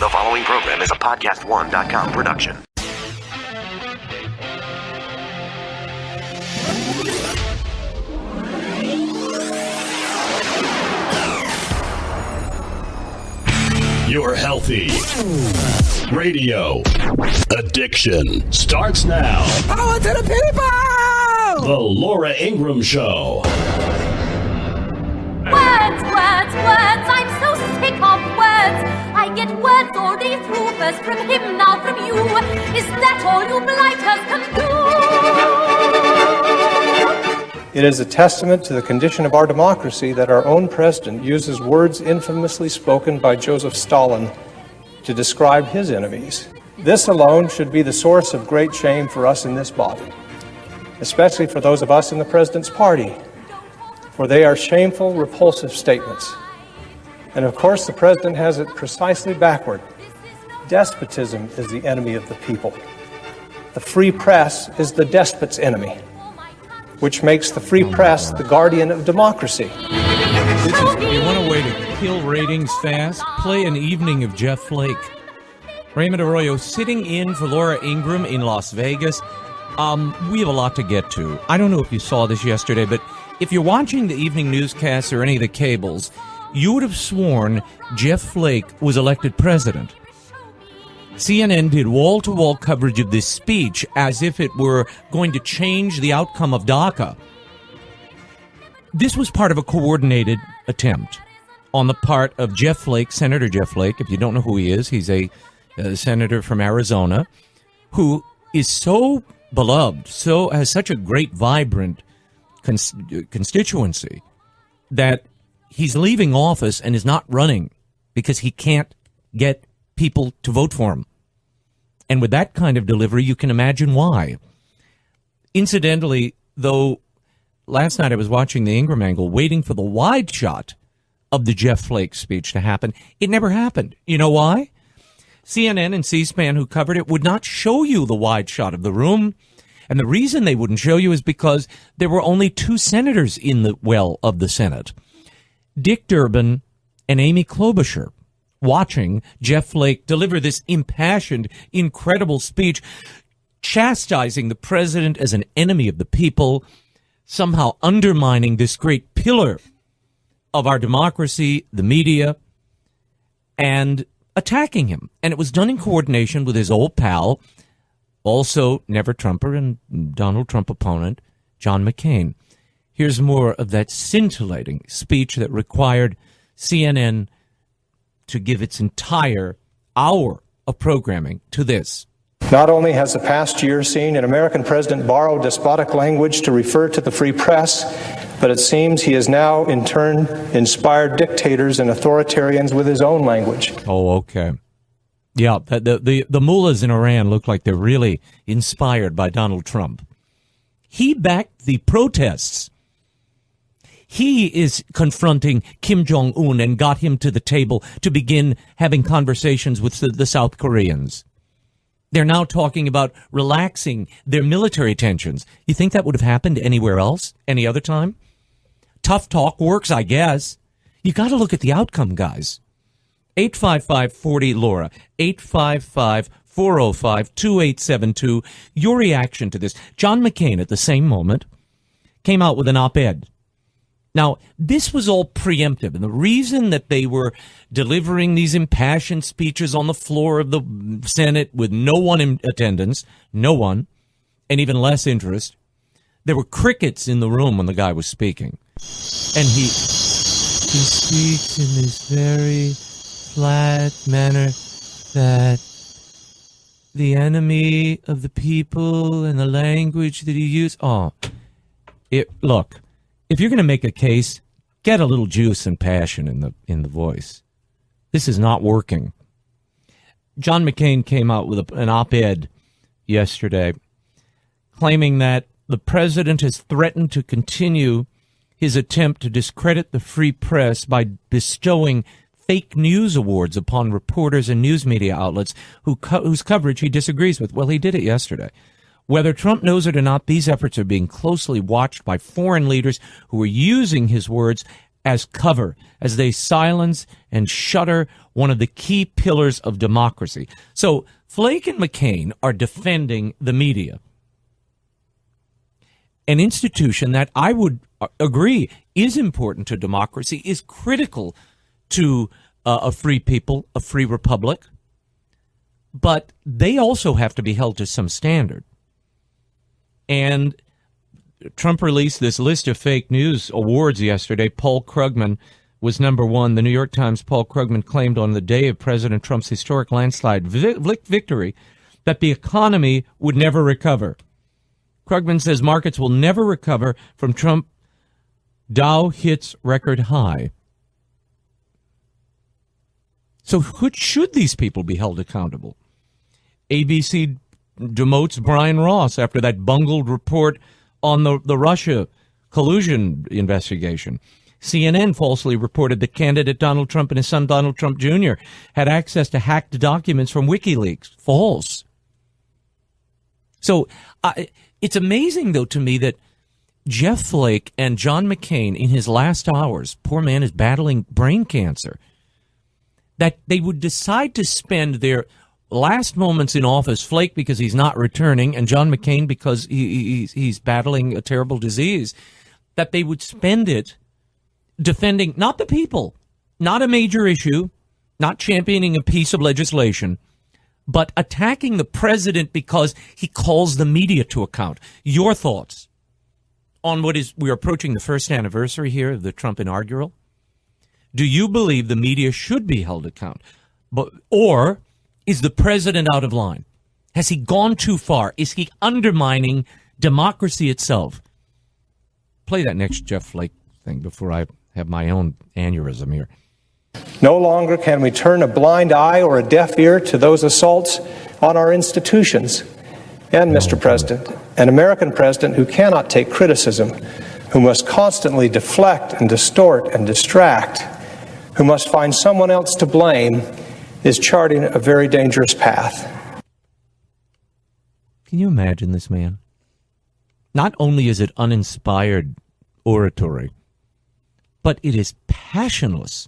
The following program is a podcast1.com production. Your healthy radio addiction starts now. Power to the people! The Laura Ingraham Show. Words, words, words, I'm so sick of words. I get words all day through, first from him, now from you. Is that all you blighters can do? It is a testament to the condition of our democracy that our own president uses words infamously spoken by Joseph Stalin to describe his enemies. This alone should be the source of great shame for us in this body, especially for those of us in the president's party, for they are shameful, repulsive statements. And of course, the president has it precisely backward. Despotism is the enemy of the people. The free press is the despot's enemy, which makes the free press the guardian of democracy. You want a way to kill ratings fast? Play an evening of Jeff Flake. Raymond Arroyo sitting in for Laura Ingraham in Las Vegas. We have a lot to get to. I don't know if you saw this yesterday, but if you're watching the evening newscasts or any of the cables, you would have sworn Jeff Flake was elected president. CNN did wall-to-wall coverage of this speech as if it were going to change the outcome of DACA. This was part of a coordinated attempt on the part of Jeff Flake, Senator Jeff Flake. If you don't know who he is, he's a senator from Arizona who is so beloved, has such a great, vibrant constituency that he's leaving office and is not running because he can't get people to vote for him. And with that kind of delivery, you can imagine why. Incidentally, though, last night I was watching the Ingraham angle, waiting for the wide shot of the Jeff Flake speech to happen. It never happened. You know why? CNN and C-SPAN, who covered it, would not show you the wide shot of the room. And the reason they wouldn't show you is because there were only two senators in the well of the Senate, Dick Durbin and Amy Klobuchar, watching Jeff Flake deliver this impassioned, incredible speech, chastising the president as an enemy of the people, somehow undermining this great pillar of our democracy, the media, and attacking him. And it was done in coordination with his old pal, also never Trumper and Donald Trump opponent, John McCain. Here's more of that scintillating speech that required CNN to give its entire hour of programming to this. Not only has the past year seen an American president borrow despotic language to refer to the free press, but it seems he has now, in turn, inspired dictators and authoritarians with his own language. Oh, okay. Yeah, the mullahs in Iran look like they're really inspired by Donald Trump. He backed the protests. He is confronting Kim Jong-un and got him to the table to begin having conversations with the South Koreans. They're now talking about relaxing their military tensions. You think that would have happened anywhere else, any other time? Tough talk works, I guess. You got to look at the outcome, guys. 855-40-LAURA, 855-405-2872. Your reaction to this. John McCain, at the same moment, came out with an op-ed. Now, this was all preemptive, and the reason that they were delivering these impassioned speeches on the floor of the Senate with no one in attendance, no one, and even less interest, there were crickets in the room when the guy was speaking. And he speaks in this very flat manner that the enemy of the people and the language that he used. Look. If you're going to make a case, get a little juice and passion in the voice. This is not working. John McCain came out with an op-ed yesterday claiming that the president has threatened to continue his attempt to discredit the free press by bestowing fake news awards upon reporters and news media outlets whose coverage he disagrees with. Well, he did it yesterday. Whether Trump knows it or not, these efforts are being closely watched by foreign leaders who are using his words as cover, as they silence and shutter one of the key pillars of democracy. So Flake and McCain are defending the media, an institution that I would agree is important to democracy, is critical to a free people, a free republic, but they also have to be held to some standard. And Trump released this list of fake news awards yesterday. Paul Krugman was number one. The New York Times, Paul Krugman claimed on the day of President Trump's historic landslide victory that the economy would never recover. Krugman says markets will never recover from Trump. Dow hits record high. So should these people be held accountable? ABC demotes Brian Ross after that bungled report on the Russia collusion investigation. CNN falsely reported that candidate Donald Trump and his son Donald Trump Jr. had access to hacked documents from WikiLeaks. False. So it's amazing, though, to me that Jeff Flake and John McCain, in his last hours, poor man is battling brain cancer, that they would decide to spend their last moments in office, Flake because he's not returning, and John McCain because he's battling a terrible disease, that they would spend it defending not the people, not a major issue, not championing a piece of legislation, but attacking the president because he calls the media to account. Your thoughts on we're approaching the first anniversary here of the Trump inaugural. Do you believe the media should be held account? Or is the president out of line? Has he gone too far? Is he undermining democracy itself? Play that next Jeff Flake thing before I have my own aneurysm here. No longer can we turn a blind eye or a deaf ear to those assaults on our institutions. And, Mr. President, an American president who cannot take criticism, who must constantly deflect and distort and distract, who must find someone else to blame, is charting a very dangerous path. Can you imagine this man? Not only is it uninspired oratory, but it is passionless.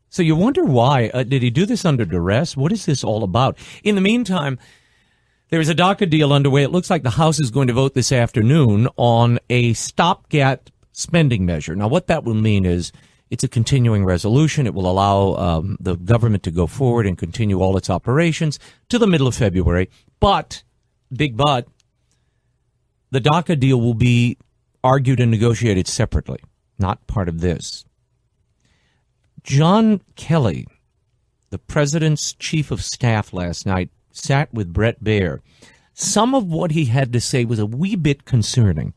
So you wonder why. Did he do this under duress? What is this all about? In the meantime, there is a DACA deal underway. It looks like the House is going to vote this afternoon on a stopgap spending measure. Now, what that will mean is it's a continuing resolution. It will allow the government to go forward and continue all its operations to the middle of February. But, big but, the DACA deal will be argued and negotiated separately, not part of this. John Kelly, the president's chief of staff last night, sat with Brett Baer. Some of what he had to say was a wee bit concerning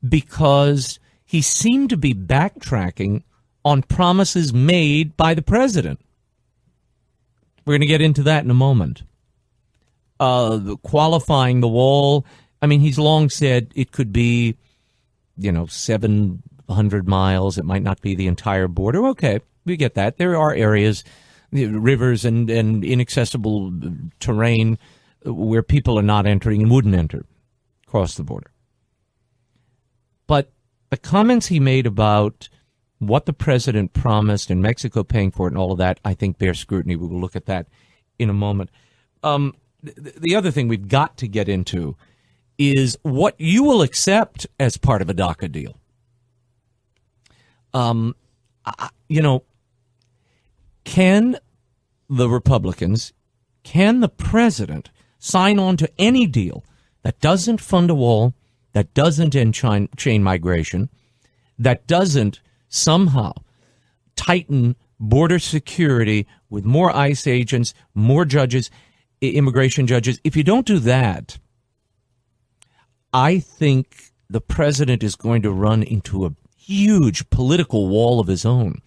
because he seemed to be backtracking on promises made by the president. We're going to get into that in a moment. Qualifying the wall. I mean, he's long said it could be, 700 miles. It might not be the entire border. Okay, we get that. There are areas, rivers and inaccessible terrain where people are not entering and wouldn't enter across the border. But the comments he made about what the president promised and Mexico paying for it and all of that, I think bear scrutiny. We will look at that in a moment. The other thing we've got to get into is what you will accept as part of a DACA deal. Can the Republicans, can the president sign on to any deal that doesn't fund a wall, that doesn't end chain migration, that doesn't somehow tighten border security with more ICE agents, more judges, immigration judges? If you don't do that, I think the president is going to run into a huge political wall of his own.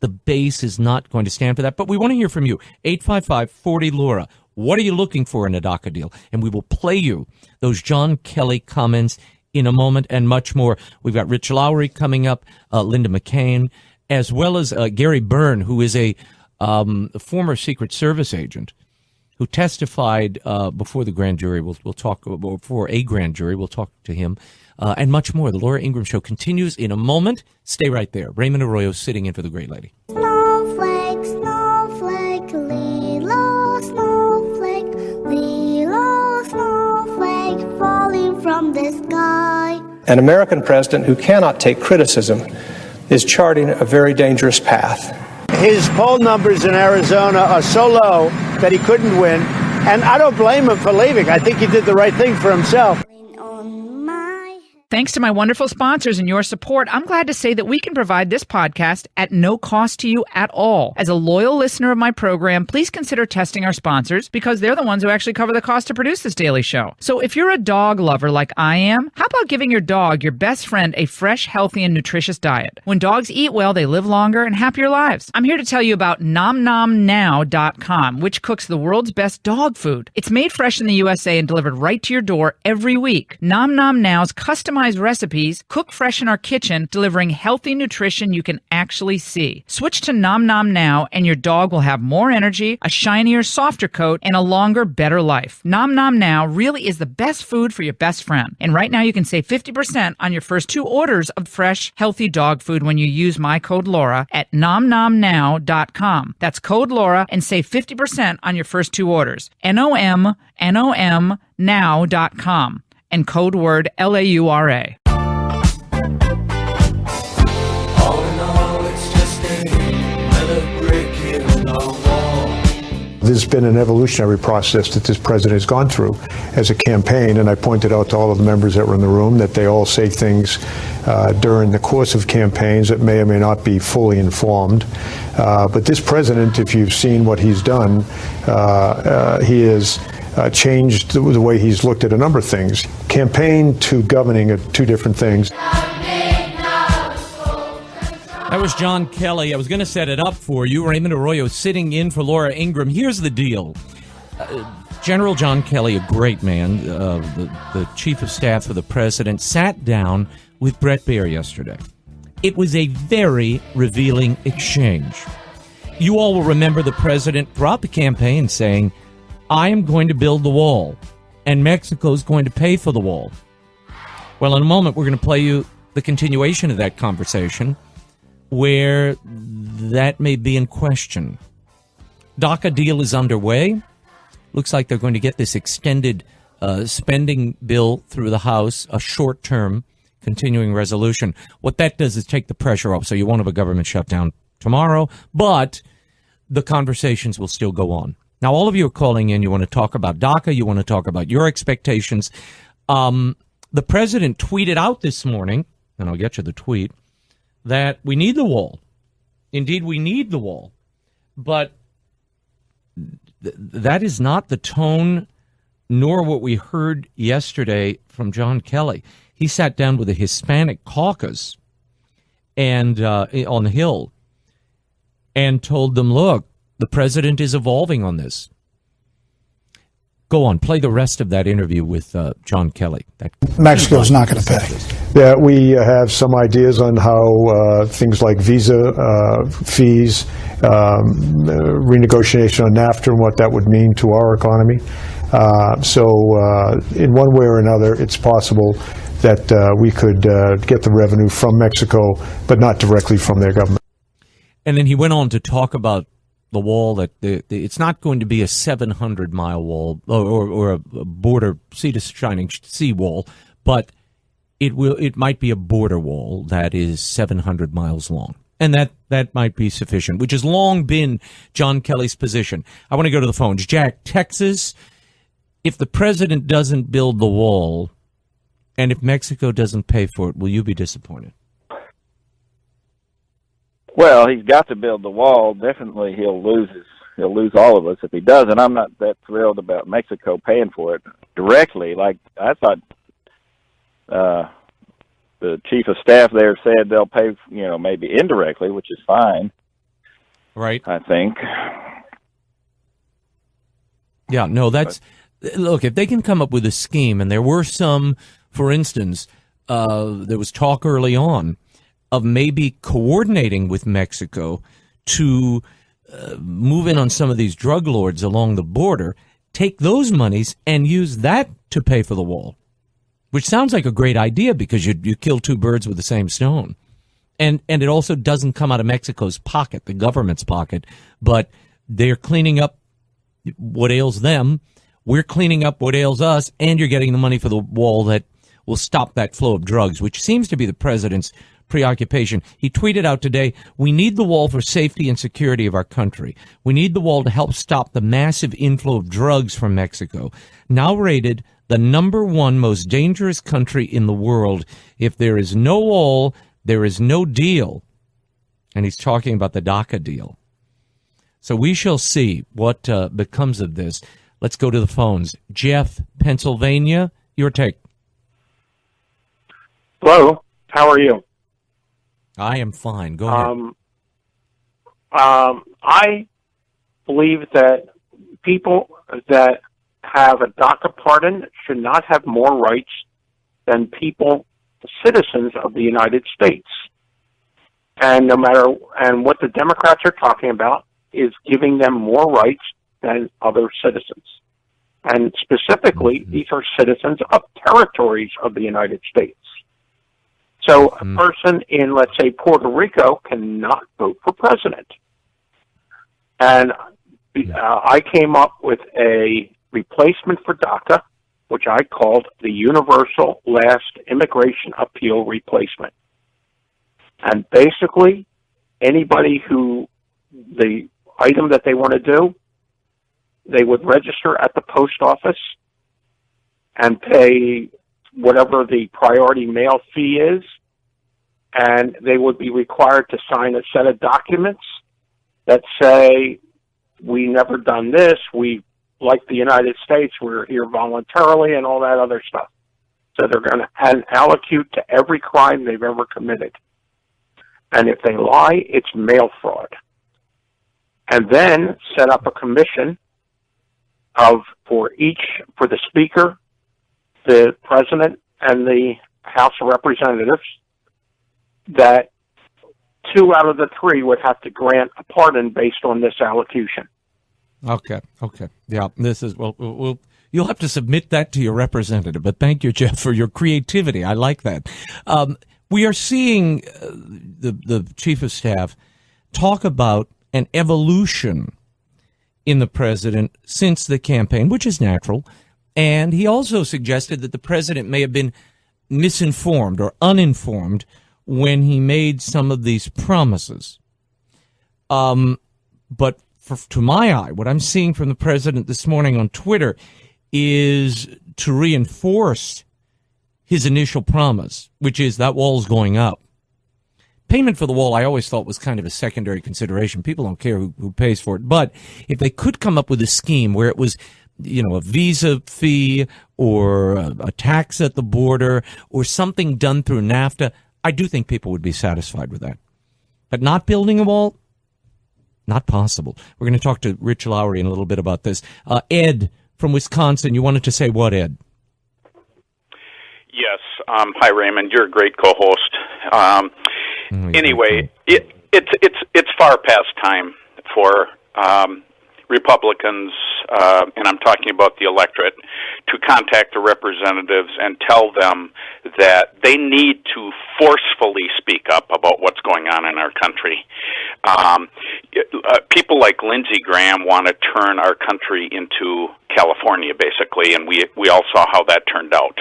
The base is not going to stand for that. But we want to hear from you. 855-40-LAURA. What are you looking for in a DACA deal? And we will play you those John Kelly comments in a moment and much more. We've got Rich Lowry coming up, Linda McCain, as well as Gary Byrne, who is a former Secret Service agent who testified before the grand jury. We'll talk before a grand jury. We'll talk to him and much more. The Laura Ingraham Show continues in a moment. Stay right there. Raymond Arroyo sitting in for the great lady. Snowflake, snowflake, Lilo, snowflake, Lilo, snowflake, falling from the sky. An American president who cannot take criticism is charting a very dangerous path. His poll numbers in Arizona are so low that he couldn't win, and I don't blame him for leaving. I think he did the right thing for himself. Thanks to my wonderful sponsors and your support, I'm glad to say that we can provide this podcast at no cost to you at all. As a loyal listener of my program, please consider testing our sponsors because they're the ones who actually cover the cost to produce this daily show. So if you're a dog lover like I am, how about giving your dog, your best friend, a fresh, healthy, and nutritious diet? When dogs eat well, they live longer and happier lives. I'm here to tell you about NomNomNow.com, which cooks the world's best dog food. It's made fresh in the USA and delivered right to your door every week. Nom Nom Now's customized recipes cook fresh in our kitchen, delivering healthy nutrition you can actually see. Switch to Nom Nom Now and your dog will have more energy, a shinier, softer coat, and a longer, better life. Nom Nom Now really is the best food for your best friend. And right now you can save 50% on your first 2 orders of fresh, healthy dog food when you use my code Laura at NomNomNow.com. That's code Laura and save 50% on your first 2 orders. NOM now.com. And code word LAURA. All in all, it's just another brick in the wall. There's been an evolutionary process that this president has gone through as a campaign, and I pointed out to all of the members that were in the room that they all say things during the course of campaigns that may or may not be fully informed. But this president, if you've seen what he's done, he has changed the way he's looked at a number of things. Campaign to governing are 2 different things. That was John Kelly. I was going to set it up for you. Raymond Arroyo sitting in for Laura Ingraham. Here's the deal. General John Kelly, a great man, the chief of staff of the president, sat down with Bret Baier yesterday. It was a very revealing exchange. You all will remember the president throughout the campaign saying, I am going to build the wall, and Mexico is going to pay for the wall. Well, in a moment, we're going to play you the continuation of that conversation where that may be in question. DACA deal is underway. Looks like they're going to get this extended spending bill through the House, a short-term continuing resolution. What that does is take the pressure off, so you won't have a government shutdown tomorrow, but the conversations will still go on. Now, all of you are calling in. You want to talk about DACA. You want to talk about your expectations. The president tweeted out this morning, and I'll get you the tweet, that we need the wall. Indeed, we need the wall. But that is not the tone nor what we heard yesterday from John Kelly. He sat down with a Hispanic caucus and on the Hill and told them, look, the president is evolving on this. Go on, play the rest of that interview with John Kelly. Mexico's not going to pay. Yeah, we have some ideas on how things like visa fees, renegotiation on NAFTA and what that would mean to our economy. So in one way or another, it's possible that we could get the revenue from Mexico, but not directly from their government. And then he went on to talk about the wall, that it's not going to be a 700-mile wall or a border sea to shining sea wall, but it might be a border wall that is 700 miles long. And that might be sufficient, which has long been John Kelly's position. I want to go to the phones. Jack, Texas, if the president doesn't build the wall and if Mexico doesn't pay for it, will you be disappointed? Well, he's got to build the wall. Definitely he'll lose all of us if he does, and I'm not that thrilled about Mexico paying for it directly. Like I thought the chief of staff there said they'll pay, maybe indirectly, which is fine. Right. I think. Yeah, no, look, if they can come up with a scheme, and there were some, for instance, there was talk early on of maybe coordinating with Mexico to move in on some of these drug lords along the border, take those monies and use that to pay for the wall, which sounds like a great idea because you kill two birds with the same stone. And it also doesn't come out of Mexico's pocket, the government's pocket, but they're cleaning up what ails them. We're cleaning up what ails us, and you're getting the money for the wall that will stop that flow of drugs, which seems to be the president's preoccupation. He tweeted out today, "We need the wall for safety and security of our country. We need the wall to help stop the massive inflow of drugs from Mexico, now rated the #1 most dangerous country in the world. If there is no wall, there is no deal." And he's talking about the DACA deal. So we shall see what becomes of this. Let's go to the phones. Jeff, Pennsylvania, your take. Hello, how are you? I am fine. Go ahead. I believe that people that have a DACA pardon should not have more rights than citizens of the United States. And what the Democrats are talking about is giving them more rights than other citizens. And specifically, these are citizens of territories of the United States. So a person in, let's say, Puerto Rico cannot vote for president. And I came up with a replacement for DACA, which I called the Universal Last Immigration Appeal Replacement. And basically, anybody the item that they want to do, they would register at the post office and pay whatever the priority mail fee is, and they would be required to sign a set of documents that say, we never done this, we, like the United States, we're here voluntarily, and all that other stuff. So they're going to allocate to every crime they've ever committed. And if they lie, it's mail fraud. And then set up a commission for the Speaker, the President, and the House of Representatives, that 2 out of the 3 would have to grant a pardon based on this allocution. Okay. Yeah, this is, well, you'll have to submit that to your representative, but thank you, Jeff, for your creativity. I like that. We are seeing the Chief of Staff talk about an evolution in the president since the campaign, which is natural. And he also suggested that the president may have been misinformed or uninformed when he made some of these promises. But to my eye, what I'm seeing from the president this morning on Twitter is to reinforce his initial promise, which is that wall's going up. Payment for the wall, I always thought, was kind of a secondary consideration. People don't care who pays for it. But if they could come up with a scheme where it was, a visa fee or a tax at the border or something done through NAFTA, I do think people would be satisfied with that. But not building a wall, not possible. We're going to talk to Rich Lowry in a little bit about this. Ed from Wisconsin, you wanted to say what, Ed? Yes. Hi, Raymond. You're a great co-host. Anyway, it's far past time for Republicans, and I'm talking about the electorate, to contact the representatives and tell them that they need to forcefully speak up about what's going on in our country. People like Lindsey Graham want to turn our country into California, basically, and we all saw how that turned out.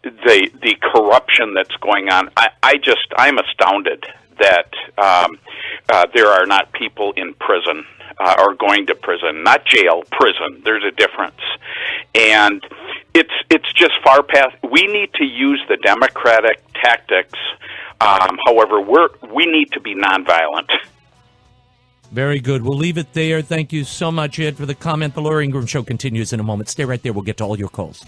The corruption that's going on, I'm astounded that there are not people in prison or going to prison, not jail, prison. There's a difference, and it's just far past. We need to use the Democratic tactics. However, we need to be nonviolent. Very good. We'll leave it there. Thank you so much, Ed, for the comment. The Laura Ingraham Show continues in a moment. Stay right there. We'll get to all your calls.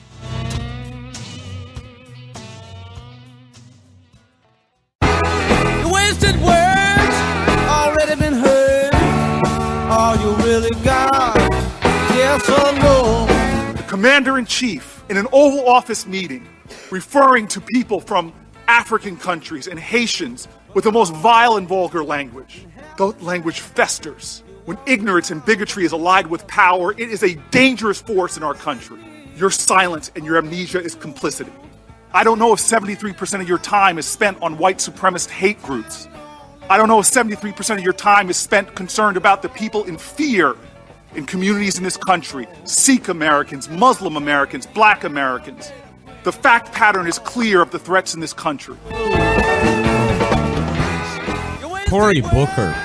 Wasted words already been heard. All you really got, yes or no. The commander-in-chief in an Oval Office meeting referring to people from African countries and Haitians with the most vile and vulgar language. the language festers, when ignorance and bigotry is allied with power, it is a dangerous force in our country. Your silence and your amnesia is complicity. I don't know if 73% of your time is spent on white supremacist hate groups. I don't know if 73% of your time is spent concerned about the people in fear in communities in this country, Sikh Americans, Muslim Americans, Black Americans. The fact pattern is clear of the threats in this country. Cory Booker,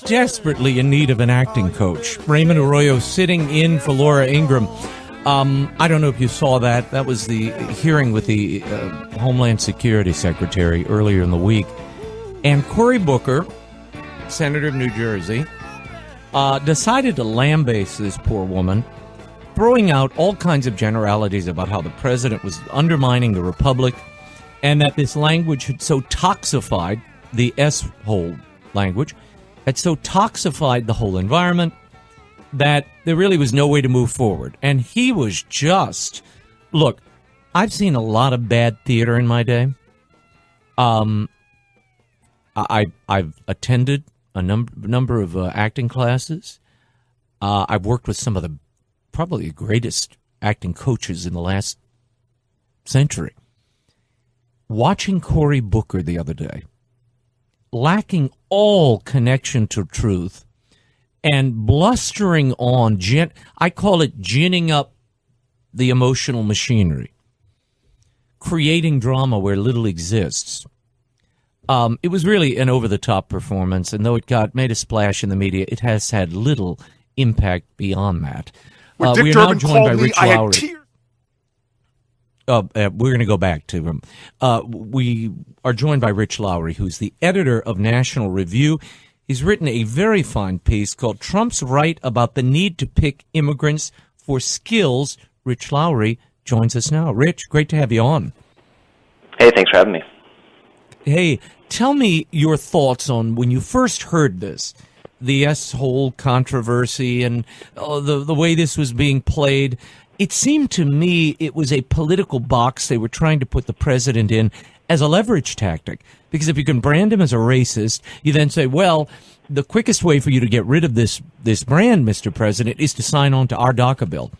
desperately in need of an acting coach. Raymond Arroyo sitting in for Laura Ingraham. I don't know if you saw that. That was the hearing with the Homeland Security Secretary earlier in the week. And Cory Booker, Senator of New Jersey, decided to lambaste this poor woman, throwing out all kinds of generalities about how the president was undermining the republic and that this language had so toxified, the S-hole language, had so toxified the whole environment that there really was no way to move forward. And he was just, look, I've seen a lot of bad theater in my day. I've attended a number of acting classes. I've worked with some of the probably greatest acting coaches in the last century. Watching Cory Booker the other day, lacking all connection to truth and blustering on, I call it ginning up the emotional machinery, creating drama where little exists. It was really an over-the-top performance, and though it made a splash in the media, it has had little impact beyond that. We are now joined by Rich Lowry. We're going to go back to him. We are joined by Rich Lowry, who's the editor of National Review. He's written a very fine piece called Trump's Right About the Need to Pick Immigrants for Skills. Rich Lowry joins us now. Rich, great to have you on. Hey, thanks for having me. Hey, tell me your thoughts on when you first heard this, the S-hole controversy and the way this was being played. It seemed to me it was a political box they were trying to put the president in as a leverage tactic. Because if you can brand him as a racist, you then say, well, the quickest way for you to get rid of this brand, Mr. President, is to sign on to our DACA bill.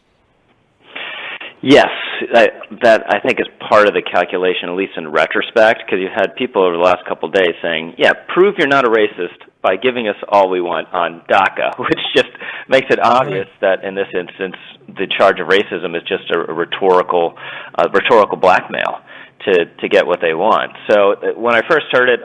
Yes, that I think is part of the calculation, at least in retrospect, because you've had people over the last couple of days saying, yeah, prove you're not a racist by giving us all we want on DACA, which just makes it obvious that in this instance the charge of racism is just a rhetorical blackmail to get what they want. So when I first heard it,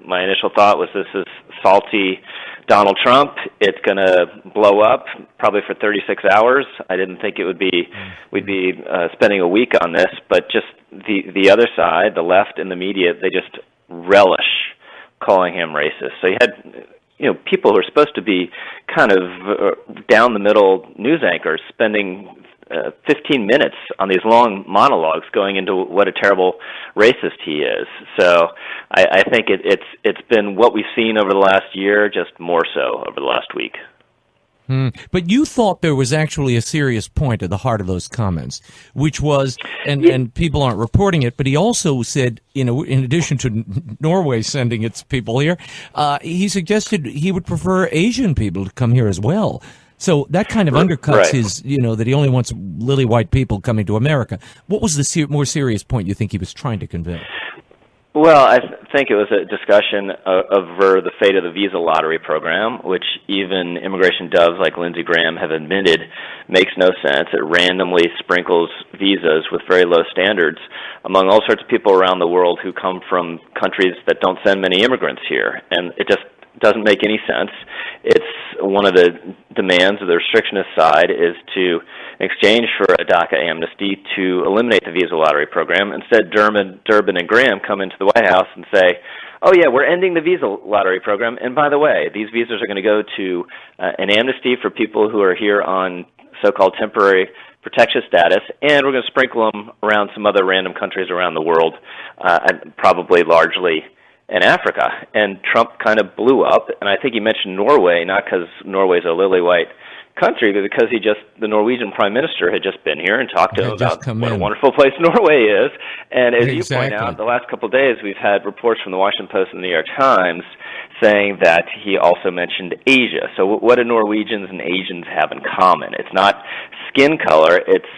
my initial thought was this is salty Donald Trump. It's going to blow up probably for 36 hours. I didn't think we'd be spending a week on this, but just the other side, the left and the media, they just relish calling him racist. So you had people who are supposed to be kind of down the middle news anchors spending 15 minutes on these long monologues going into what a terrible racist he is. So I think it's been what we've seen over the last year, just more so over the last week. But you thought there was actually a serious point at the heart of those comments, which was, and people aren't reporting it, but he also said, in addition to Norway sending its people here, he suggested he would prefer Asian people to come here as well. So that kind of undercuts his, that he only wants lily white people coming to America. What was the more serious point you think he was trying to convey? Well, I think it was a discussion over the fate of the visa lottery program, which even immigration doves like Lindsey Graham have admitted makes no sense. It randomly sprinkles visas with very low standards among all sorts of people around the world who come from countries that don't send many immigrants here. And it just doesn't make any sense. It's one of the demands of the restrictionist side is to exchange for a DACA amnesty to eliminate the visa lottery program. Instead, Durbin and Graham come into the White House and say, oh yeah, we're ending the visa lottery program, and by the way, these visas are going to go to an amnesty for people who are here on so-called temporary protection status, and we're going to sprinkle them around some other random countries around the world, and probably largely in Africa. And Trump kind of blew up, and I think he mentioned Norway, not because Norway's a lily white country, but because the Norwegian prime minister had just been here and talked to him about what a wonderful place Norway is. And as you point out, the last couple of days we've had reports from the Washington Post and the New York Times saying that he also mentioned Asia. So what do Norwegians and Asians have in common? It's not skin color, it's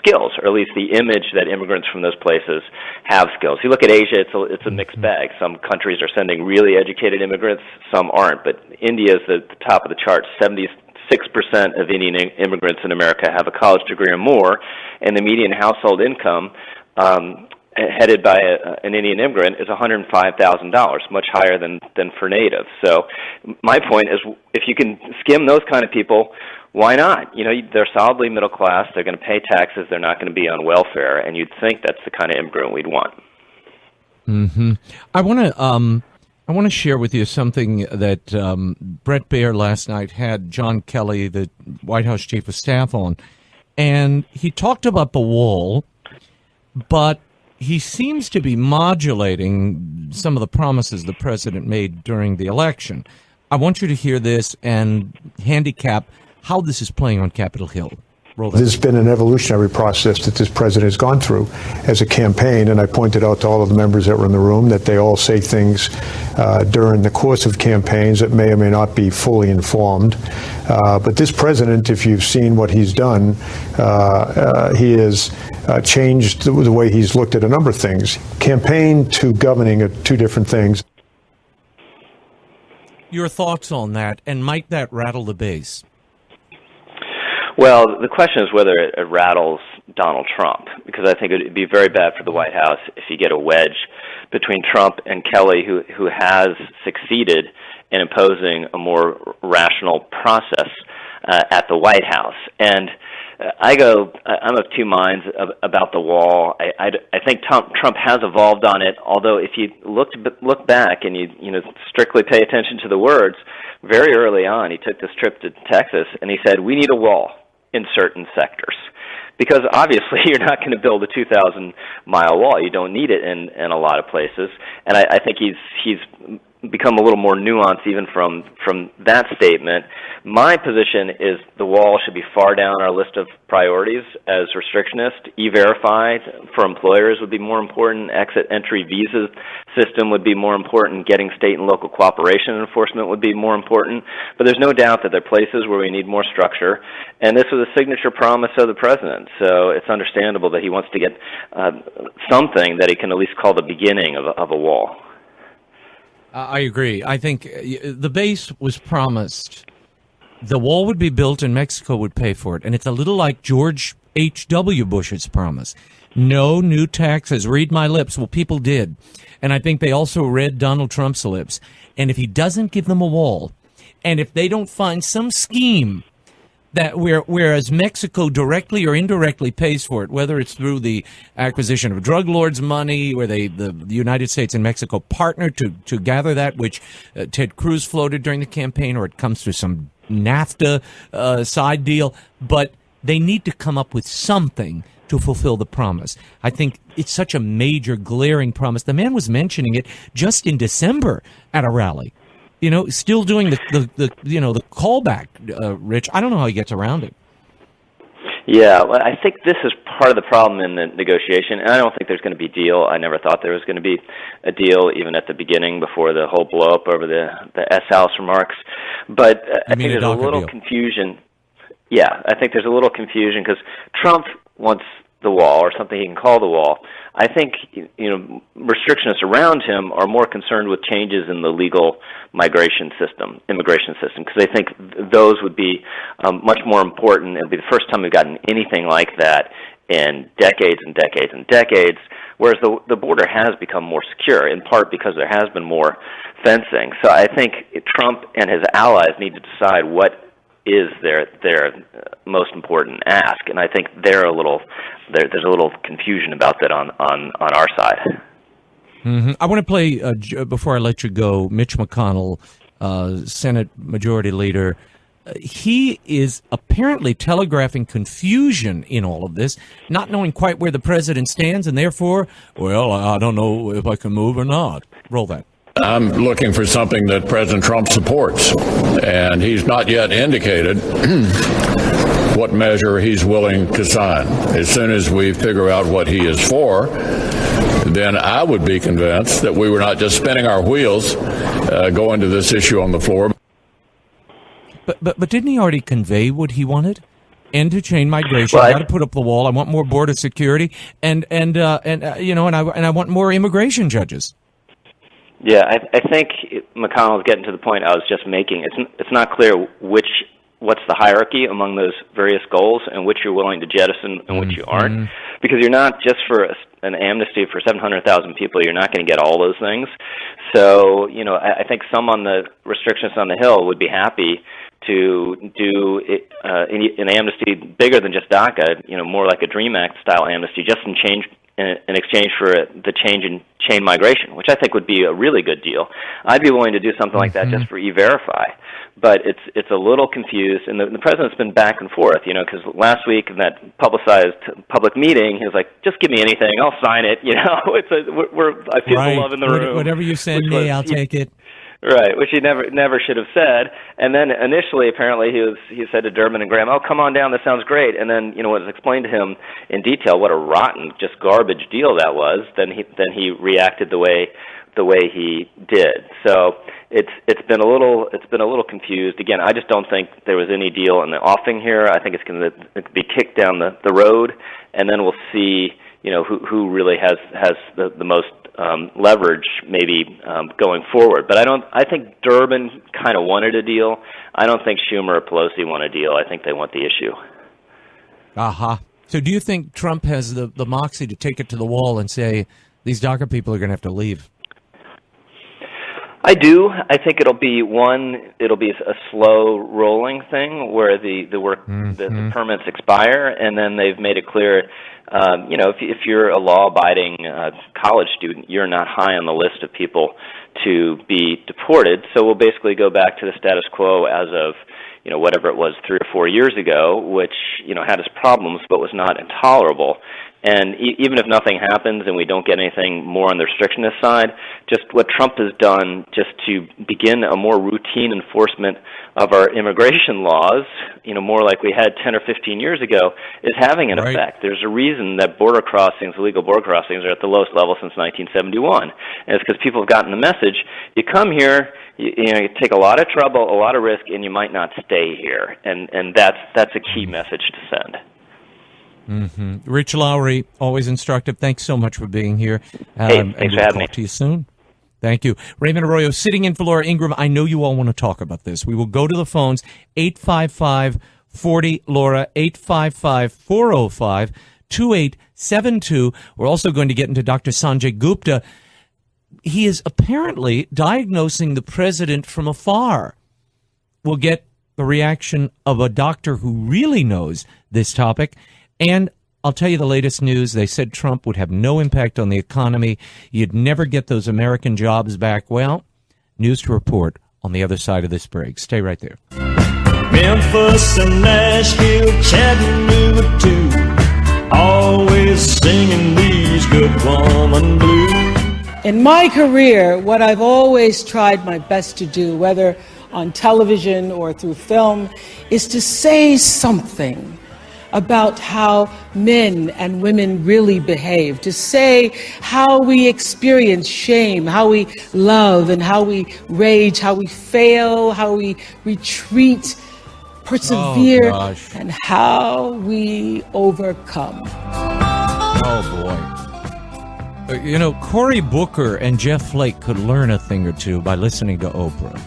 skills, or at least the image that immigrants from those places have skills. You look at Asia, it's a mixed bag. Some countries are sending really educated immigrants, some aren't, but India is at the top of the chart. 76% of Indian immigrants in America have a college degree or more, and the median household income headed by an Indian immigrant is $105,000, much higher than for natives. So my point is, if you can skim those kind of people, why not? They're solidly middle class, they're going to pay taxes, they're not going to be on welfare, and you'd think that's the kind of immigrant we'd want. Mm-hmm. I want to share with you something that Bret Baier last night had John Kelly, the White House Chief of Staff, on, and he talked about the wall, but he seems to be modulating some of the promises the president made during the election. I want you to hear this and handicap how this is playing on Capitol Hill. There's been an evolutionary process that this president has gone through as a campaign, and I pointed out to all of the members that were in the room that they all say things during the course of campaigns that may or may not be fully informed. But this president, if you've seen what he's done, he has changed the way he's looked at a number of things. Campaign to governing are two different things. Your thoughts on that, and might that rattle the base? Well, the question is whether it rattles Donald Trump, because I think it would be very bad for the White House if you get a wedge between Trump and Kelly, who has succeeded in imposing a more rational process at the White House. And I'm of two minds about the wall. I think Trump has evolved on it, although if you look back and you strictly pay attention to the words, very early on he took this trip to Texas and he said, we need a wall in certain sectors. Because obviously you're not going to build a 2,000-mile wall. You don't need it in a lot of places. And I think he's become a little more nuanced even from that statement. My position is the wall should be far down our list of priorities as restrictionist. E-Verify for employers would be more important. Exit entry visa system would be more important. Getting state and local cooperation enforcement would be more important. But there's no doubt that there are places where we need more structure. And this was a signature promise of the president. So it's understandable that he wants to get something that he can at least call the beginning of a wall. I agree. I think the base was promised. The wall would be built and Mexico would pay for it. And it's a little like George H.W. Bush's promise. No new taxes. Read my lips. Well, people did. And I think they also read Donald Trump's lips. And if he doesn't give them a wall, and if they don't find some scheme that whereas Mexico directly or indirectly pays for it, whether it's through the acquisition of drug lords' money, where the United States and Mexico partner to gather that, which Ted Cruz floated during the campaign, or it comes through some NAFTA side deal, but they need to come up with something to fulfill the promise. I think it's such a major, glaring promise. The man was mentioning it just in December at a rally. Still doing the callback, Rich. I don't know how he gets around it. Yeah, well, I think this is part of the problem in the negotiation, and I don't think there's going to be a deal. I never thought there was going to be a deal, even at the beginning, before the whole blow-up over the S-House remarks. But I think there's a little confusion. Yeah, I think there's a little confusion because Trump wants the wall, or something he can call the wall. I think restrictionists around him are more concerned with changes in the legal immigration system, because they think those would be much more important. It'd be the first time we've gotten anything like that in decades and decades and decades, whereas the border has become more secure, in part because there has been more fencing. So I think Trump and his allies need to decide what is their most important ask, and I think there's a little confusion about that on our side. Mm-hmm. I want to play before I let you go. Mitch McConnell, Senate Majority Leader, he is apparently telegraphing confusion in all of this, not knowing quite where the president stands, and therefore, well, I don't know if I can move or not. Roll that. I'm looking for something that President Trump supports, and he's not yet indicated what measure he's willing to sign. As soon as we figure out what he is for, then I would be convinced that we were not just spinning our wheels going to this issue on the floor. But didn't he already convey what he wanted? End to chain migration. I got to put up the wall. I want more border security, and I want more immigration judges. Yeah, I think McConnell's getting to the point I was just making. It's not clear what's the hierarchy among those various goals and which you're willing to jettison and which you aren't, because you're not just for an amnesty for 700,000 people. You're not going to get all those things. So I think some on the restrictions on the Hill would be happy to do an amnesty bigger than just DACA, more like a DREAM Act style amnesty, just in exchange for the change in chain migration, which I think would be a really good deal. I'd be willing to do something like that just for E-Verify, but it's a little confused, and the president's been back and forth, because last week in that publicized public meeting, he was like, "Just give me anything, I'll sign it." I feel the love in the room. Whatever you send me, I'll take it. Right, which he never should have said. And then initially, apparently, he said to Durbin and Graham, "Oh, come on down, this sounds great." And then, when it was explained to him in detail what a rotten, just garbage deal that was, then he reacted the way he did. So it's been a little confused. Again, I just don't think there was any deal in the offing here. I think it's going to be kicked down the road, and then we'll see who really has the most leverage maybe going forward. But I think Durbin kind of wanted a deal. I don't think Schumer or Pelosi want a deal. I think they want the issue. Aha. So do you think Trump has the moxie to take it to the wall and say, these DACA people are going to have to leave? I do. I think it'll be a slow rolling thing where the permits expire, and then they've made it clear, if you're a law-abiding college student, you're not high on the list of people to be deported. So we'll basically go back to the status quo as of whatever it was 3 or 4 years ago, which had its problems but was not intolerable. And even if nothing happens and we don't get anything more on the restrictionist side, just what Trump has done just to begin a more routine enforcement of our immigration laws, more like we had 10 or 15 years ago, is having an effect. There's a reason that illegal border crossings are at the lowest level since 1971. And it's because people have gotten the message, you come here, you take a lot of trouble, a lot of risk, and you might not stay here. And that's a key message to send. Mm-hmm. Rich Lowry, always instructive. Thanks so much for being here. Thanks for having me. Talk to you soon. Thank you. Raymond Arroyo sitting in for Laura Ingraham. I know you all want to talk about this. We will go to the phones, 855-40-LAURA, 855-405-2872. We're also going to get into Dr. Sanjay Gupta. He is apparently diagnosing the president from afar. We'll get the reaction of a doctor who really knows this topic. And I'll tell you the latest news. They said Trump would have no impact on the economy. You'd never get those American jobs back. Well, news to report on the other side of this break. Stay right there. Memphis and Nashville, Chattanooga too, always singing these good woman blues. In my career, what I've always tried my best to do, whether on television or through film, is to say something about how men and women really behave, to say how we experience shame, how we love and how we rage, how we fail, how we retreat, persevere, and how we overcome. Oh, boy. Cory Booker and Jeff Flake could learn a thing or two by listening to Oprah.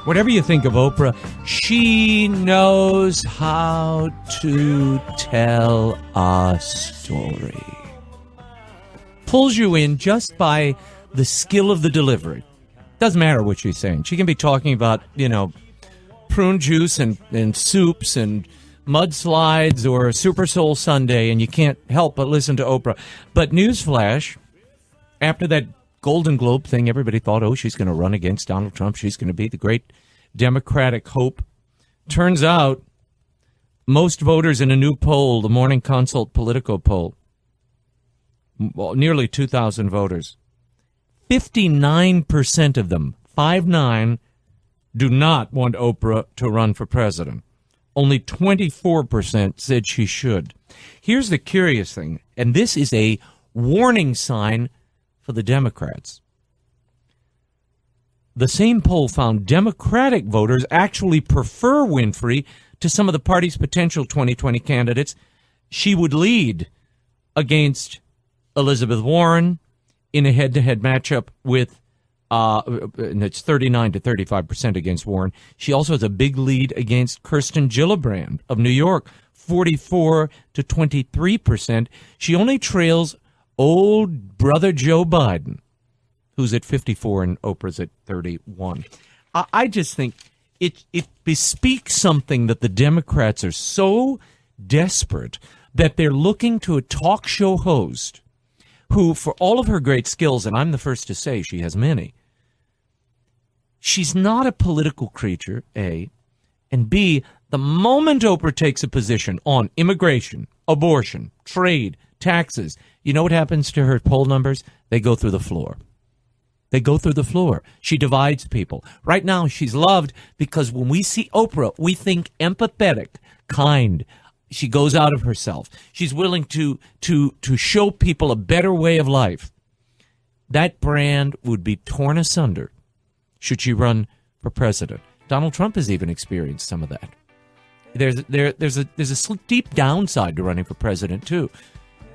Whatever you think of Oprah, she knows how to tell a story. Pulls you in just by the skill of the delivery. Doesn't matter what she's saying. She can be talking about, prune juice and soups and mudslides or Super Soul Sunday, and you can't help but listen to Oprah. But newsflash, after that Golden Globe thing, everybody thought, she's going to run against Donald Trump. She's going to be the great Democratic hope. Turns out, most voters in a new poll, the Morning Consult Politico poll, nearly 2,000 voters, 59% of them, 59, do not want Oprah to run for president. Only 24% said she should. Here's the curious thing, and this is a warning sign for the Democrats. The same poll found Democratic voters actually prefer Winfrey to some of the party's potential 2020 candidates. She would lead against Elizabeth Warren in a head-to-head matchup with, and it's 39 to 35% against Warren. She also has a big lead against Kirsten Gillibrand of New York, 44 to 23%. She only trails old brother Joe Biden, who's at 54 and Oprah's at 31. I just think it bespeaks something that the Democrats are so desperate that they're looking to a talk show host who, for all of her great skills, and I'm the first to say she has many, she's not a political creature, A, and B, the moment Oprah takes a position on immigration, abortion, trade, taxes, you know what happens to her poll numbers? They go through the floor. They go through the floor. She divides people. Right now, she's loved because when we see Oprah, we think empathetic, kind. She goes out of herself. She's willing to show people a better way of life. That brand would be torn asunder should she run for president. Donald Trump has even experienced some of that. There's a steep downside to running for president, too.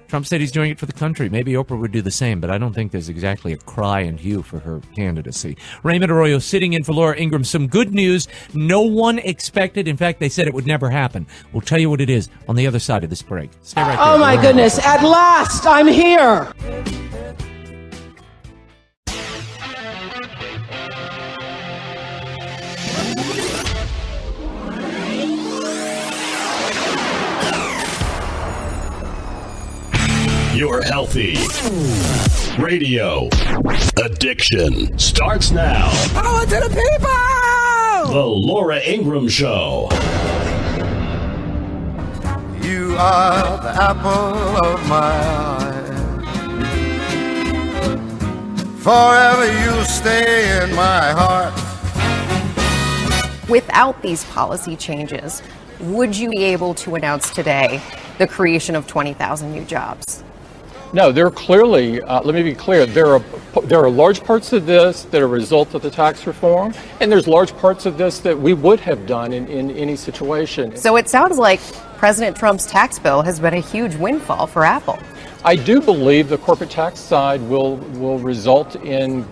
Trump said he's doing it for the country. Maybe Oprah would do the same, but I don't think there's exactly a cry and hue for her candidacy. Raymond Arroyo sitting in for Laura Ingraham. Some good news. No one expected. In fact, they said it would never happen. We'll tell you what it is on the other side of this break. Stay right there. Oh, my goodness. At last, I'm here. Your Healthy Radio Addiction starts now. Power to the people! The Laura Ingraham Show. You are the apple of my eye. Forever you stay in my heart. Without these policy changes, would you be able to announce today the creation of 20,000 new jobs? No, there are clearly, let me be clear, there are large parts of this that are a result of the tax reform, and there's large parts of this that we would have done in any situation. So it sounds like President Trump's tax bill has been a huge windfall for Apple. I do believe the corporate tax side will result in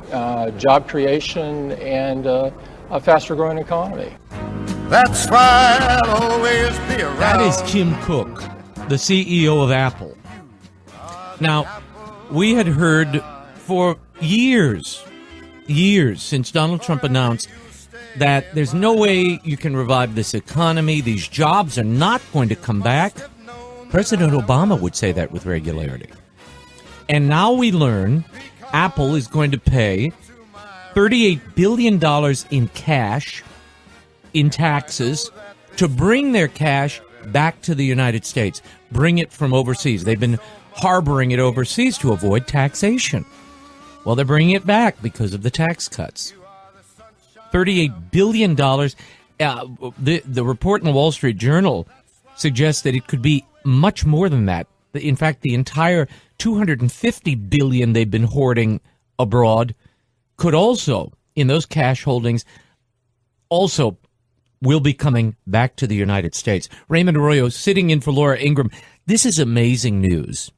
job creation and a faster growing economy. That's why I'll always be around. That is Tim Cook, the CEO of Apple. Now, we had heard for years since Donald Trump announced that there's no way you can revive this economy. These jobs are not going to come back. President Obama would say that with regularity. And now we learn Apple is going to pay $38 billion in cash, in taxes, to bring their cash back to the United States. Bring it from overseas. They've been harboring it overseas to avoid taxation. Well, they're bringing it back because of the tax cuts. $38 billion. The report in the Wall Street Journal suggests that it could be much more than that. In fact, the entire $250 billion they've been hoarding abroad could also, in those cash holdings, also will be coming back to the United States. Raymond Arroyo sitting in for Laura Ingraham. This is amazing news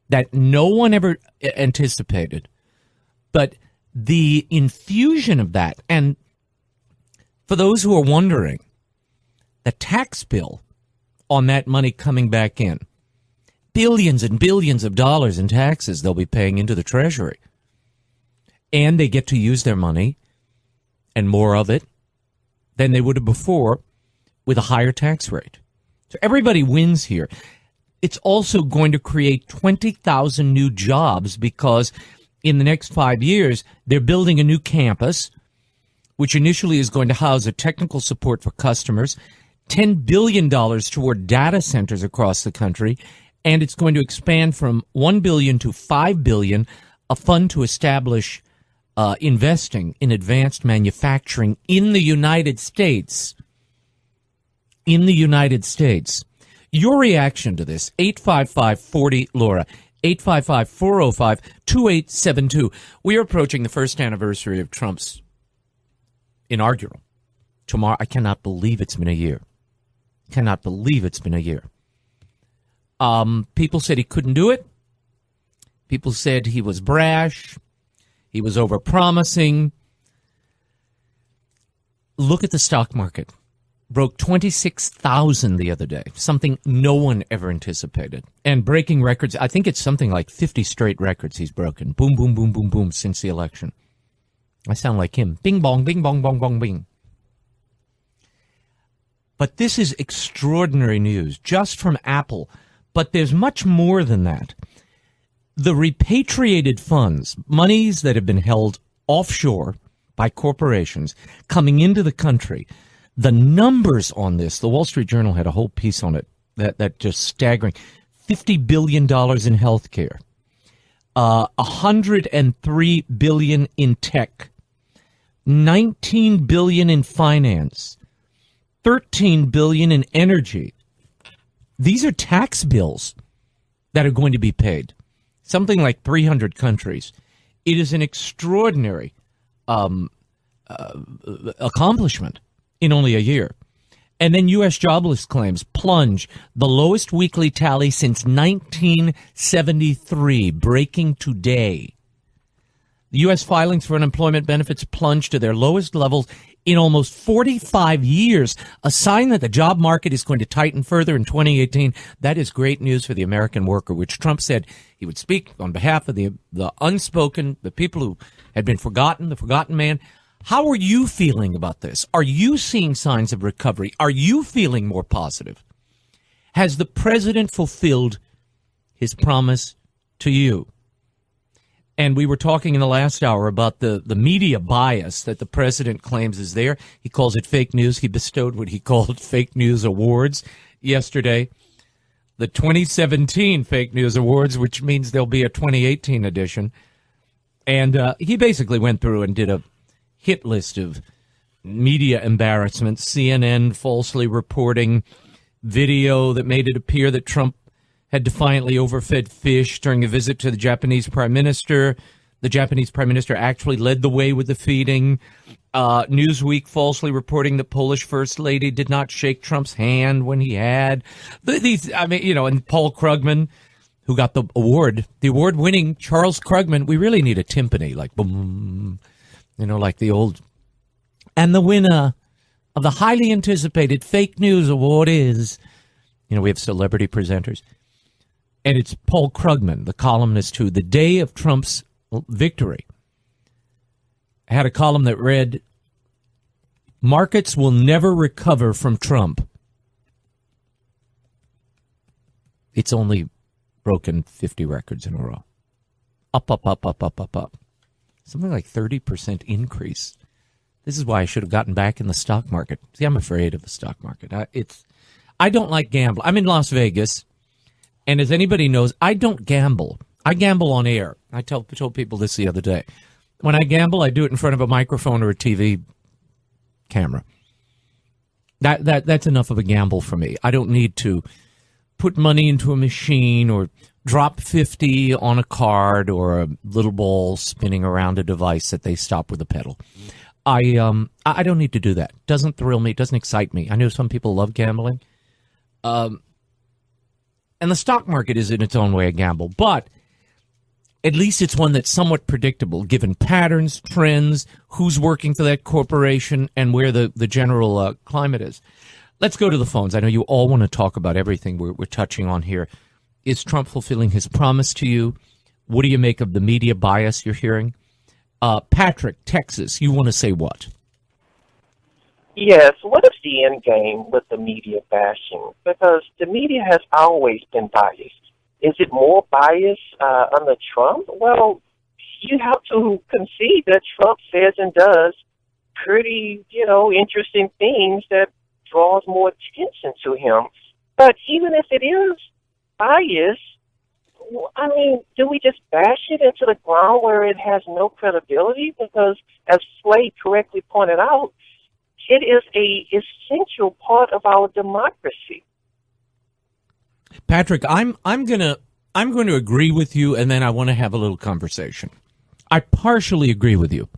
that no one ever anticipated. But the infusion of that, and for those who are wondering, the tax bill on that money coming back in, billions and billions of dollars in taxes they'll be paying into the Treasury. And they get to use their money, and more of it, than they would have before with a higher tax rate. So everybody wins here. It's also going to create 20,000 new jobs because in the next 5 years, they're building a new campus, which initially is going to house a technical support for customers, $10 billion toward data centers across the country, and it's going to expand from $1 billion to $5 billion, a fund to establish investing in advanced manufacturing in the United States. In the United States. Your reaction to this, 855-40-LAURA, 855-405-2872. We are approaching the first anniversary of Trump's inaugural. Tomorrow, I cannot believe it's been a year. Cannot believe it's been a year. People said he couldn't do it. People said he was brash. He was overpromising. Look at the stock market. Broke 26,000 the other day, something no one ever anticipated. And breaking records, I think it's something like 50 straight records he's broken. Boom, boom, boom, boom, boom, since the election. I sound like him. Bing, bong, bing, bong, bong, bong, bing. But this is extraordinary news, just from Apple. But there's much more than that. The repatriated funds, monies that have been held offshore by corporations coming into the country, the numbers on this, the Wall Street Journal had a whole piece on it, that just staggering. $50 billion in health care, $103 billion in tech, $19 billion in finance, $13 billion in energy. These are tax bills that are going to be paid. Something like 300 countries. It is an extraordinary accomplishment in only a year. And then U.S. jobless claims plunge, the lowest weekly tally since 1973, breaking today. The U.S. filings for unemployment benefits plunged to their lowest levels in almost 45 years, a sign that the job market is going to tighten further in 2018. That is great news for the American worker, which Trump said he would speak on behalf of the unspoken, the people who had been forgotten, the forgotten man. How are you feeling about this? Are you seeing signs of recovery? Are you feeling more positive? Has the president fulfilled his promise to you? And we were talking in the last hour about the media bias that the president claims is there. He calls it fake news. He bestowed what he called fake news awards yesterday. The 2017 fake news awards, which means there'll be a 2018 edition. And he basically went through and did a hit list of media embarrassments. CNN falsely reporting video that made it appear that Trump had defiantly overfed fish during a visit to the Japanese prime minister. The Japanese prime minister actually led the way with the feeding. Newsweek falsely reporting the Polish first lady did not shake Trump's hand when he had. And Paul Krugman, who got the award-winning Charles Krugman. We really need a timpani, like boom, like the old. And the winner of the highly anticipated fake news award is, we have celebrity presenters. And it's Paul Krugman, the columnist who, the day of Trump's victory, had a column that read, "Markets will never recover from Trump." It's only broken 50 records in a row. Up, up, up, up, up, up, up. Something like 30% increase. This is why I should have gotten back in the stock market. See, I'm afraid of the stock market. I don't like gambling. I'm in Las Vegas. And as anybody knows, I don't gamble. I gamble on air. I told people this the other day. When I gamble, I do it in front of a microphone or a TV camera. That's enough of a gamble for me. I don't need to put money into a machine or drop 50 on a card or a little ball spinning around a device that they stop with a pedal. I don't need to do that. Doesn't thrill me. Doesn't excite me. I know some people love gambling. And the stock market is in its own way a gamble, but at least it's one that's somewhat predictable, given patterns, trends, who's working for that corporation, and where the general climate is. Let's go to the phones. I know you all want to talk about everything we're touching on here. Is Trump fulfilling his promise to you? What do you make of the media bias you're hearing? Patrick, Texas, you want to say what? Yes, what is the end game with the media bashing? Because the media has always been biased. Is it more biased under Trump? Well, you have to concede that Trump says and does pretty, interesting things that draws more attention to him. But even if it is biased, do we just bash it into the ground where it has no credibility? Because, as Slade correctly pointed out, it is a essential part of our democracy. Patrick, I'm gonna I'm going to agree with you, and then I want to have a little conversation. I partially agree with you.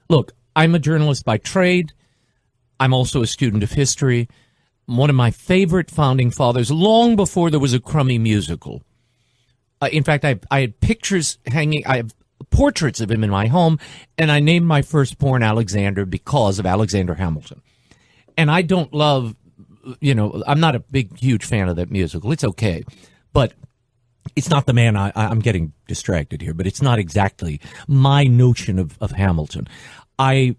Look, I'm a journalist by trade. I'm also a student of history. One of my favorite founding fathers, long before there was a crummy musical. In fact, I had pictures hanging. I have portraits of him in my home, and I named my firstborn Alexander because of Alexander Hamilton. And I don't love, I'm not a huge fan of that musical. It's okay. But it's not the man I'm getting distracted here, but it's not exactly my notion of Hamilton. I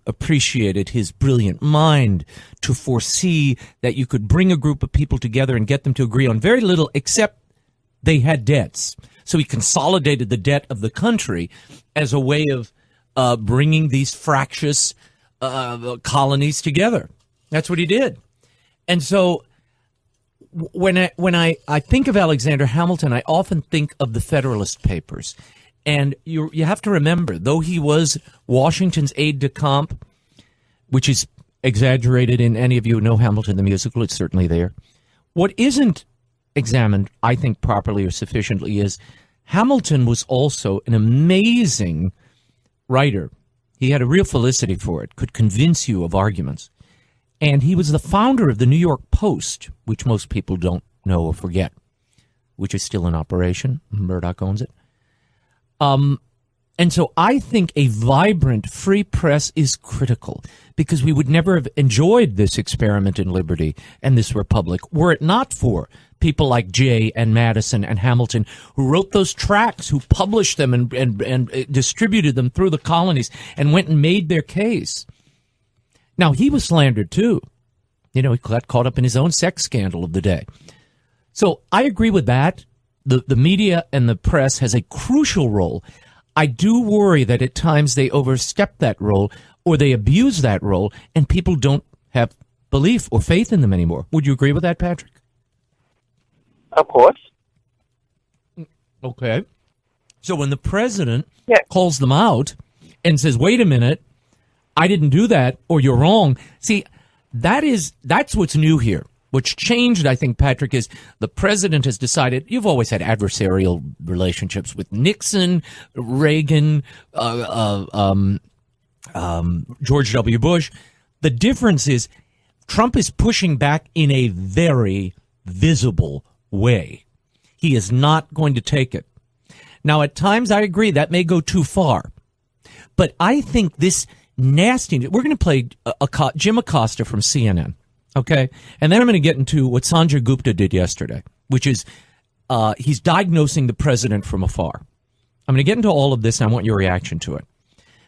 appreciated his brilliant mind to foresee that you could bring a group of people together and get them to agree on very little, except they had debts. So he consolidated the debt of the country as a way of bringing these fractious colonies together. That's what he did. And so when I think of Alexander Hamilton, I often think of the Federalist Papers. And you have to remember, though he was Washington's aide-de-camp, which is exaggerated in any of you who know Hamilton the musical, it's certainly there. What isn't examined, I think, properly or sufficiently is Hamilton was also an amazing writer. He had a real felicity for it, could convince you of arguments. And he was the founder of the New York Post, which most people don't know or forget, which is still in operation. Murdoch owns it. And so I think a vibrant free press is critical, because we would never have enjoyed this experiment in liberty and this republic were it not for people like Jay and Madison and Hamilton, who wrote those tracts, who published them and distributed them through the colonies and went and made their case. Now, he was slandered, too. He got caught up in his own sex scandal of the day. So I agree with that. The media and the press has a crucial role. I do worry that at times they overstep that role or they abuse that role and people don't have belief or faith in them anymore. Would you agree with that, Patrick? Of course. Okay. So when the president calls them out and says, wait a minute, I didn't do that, or you're wrong. See, that's what's new here. What's changed, I think, Patrick, is the president has decided. You've always had adversarial relationships with Nixon, Reagan, George W. Bush. The difference is Trump is pushing back in a very visible way. He is not going to take it. Now, at times, I agree that may go too far. But I think this nasty. We're going to play Jim Acosta from CNN. Okay, and then I'm going to get into what Sanjay Gupta did yesterday, which is he's diagnosing the president from afar. I'm going to get into all of this, and I want your reaction to it.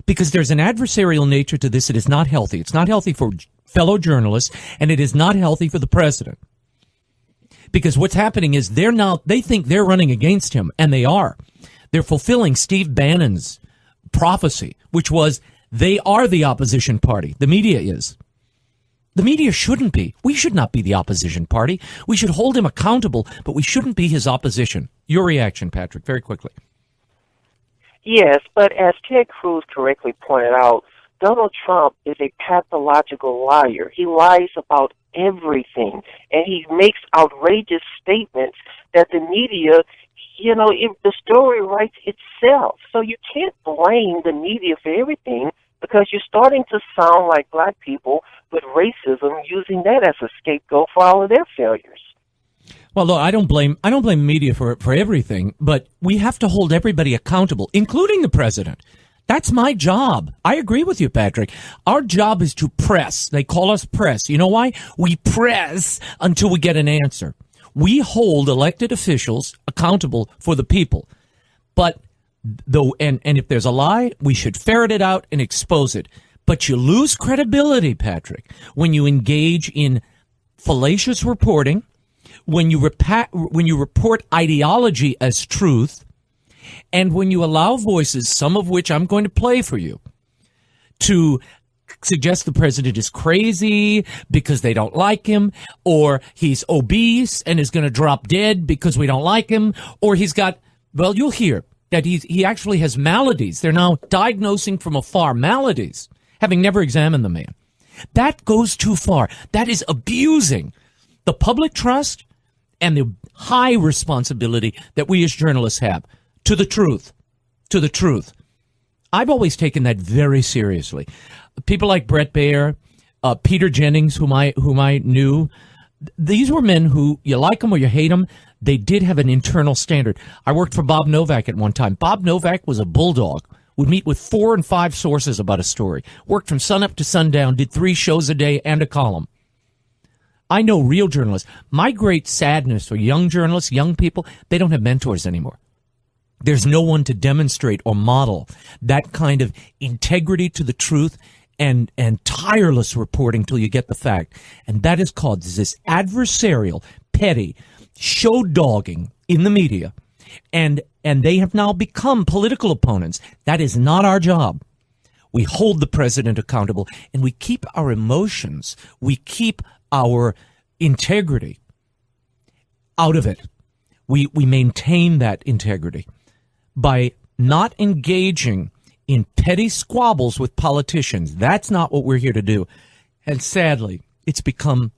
Because there's an adversarial nature to this. It is not healthy. It's not healthy for fellow journalists, and it is not healthy for the president. Because what's happening is they think they're running against him, and they are. They're fulfilling Steve Bannon's prophecy, which was they are the opposition party. The media is. The media shouldn't be. We should not be the opposition party. We should hold him accountable, but we shouldn't be his opposition. Your reaction, Patrick, very quickly. Yes, but as Ted Cruz correctly pointed out, Donald Trump is a pathological liar. He lies about everything, and he makes outrageous statements that the media, the story writes itself. So you can't blame the media for everything, because you're starting to sound like black people with racism, using that as a scapegoat for all of their failures. Well, look, I don't blame media for everything, but we have to hold everybody accountable, including the president. That's my job. I agree with you, Patrick. Our job is to press. They call us press. You know why? We press until we get an answer. We hold elected officials accountable for the people. But and if there's a lie, we should ferret it out and expose it. But you lose credibility, Patrick, when you engage in fallacious reporting, when you report ideology as truth, and when you allow voices, some of which I'm going to play for you, to suggest the president is crazy because they don't like him, or he's obese and is going to drop dead because we don't like him, or he's got, well, you'll hear that he actually has maladies. They're now diagnosing from afar maladies, having never examined the man. That goes too far. That is abusing the public trust and the high responsibility that we as journalists have to the truth. To the truth. I've always taken that very seriously. People like Brett Baer, Peter Jennings, whom I knew, these were men who, you like them or you hate them, they did have an internal standard. I worked for Bob Novak at one time. Bob Novak was a bulldog, would meet with 4 and 5 sources about a story, worked from sunup to sundown, did 3 shows a day and a column. I know real journalists. My great sadness for young journalists, young people, they don't have mentors anymore. There's no one to demonstrate or model that kind of integrity to the truth and tireless reporting till you get the fact. And that is called this adversarial, petty, show dogging in the media. And they have now become political opponents. That is not our job. We hold the president accountable, and we keep our emotions, we keep our integrity out of it. We maintain that integrity by not engaging in petty squabbles with politicians. That's not what we're here to do. And sadly, it's become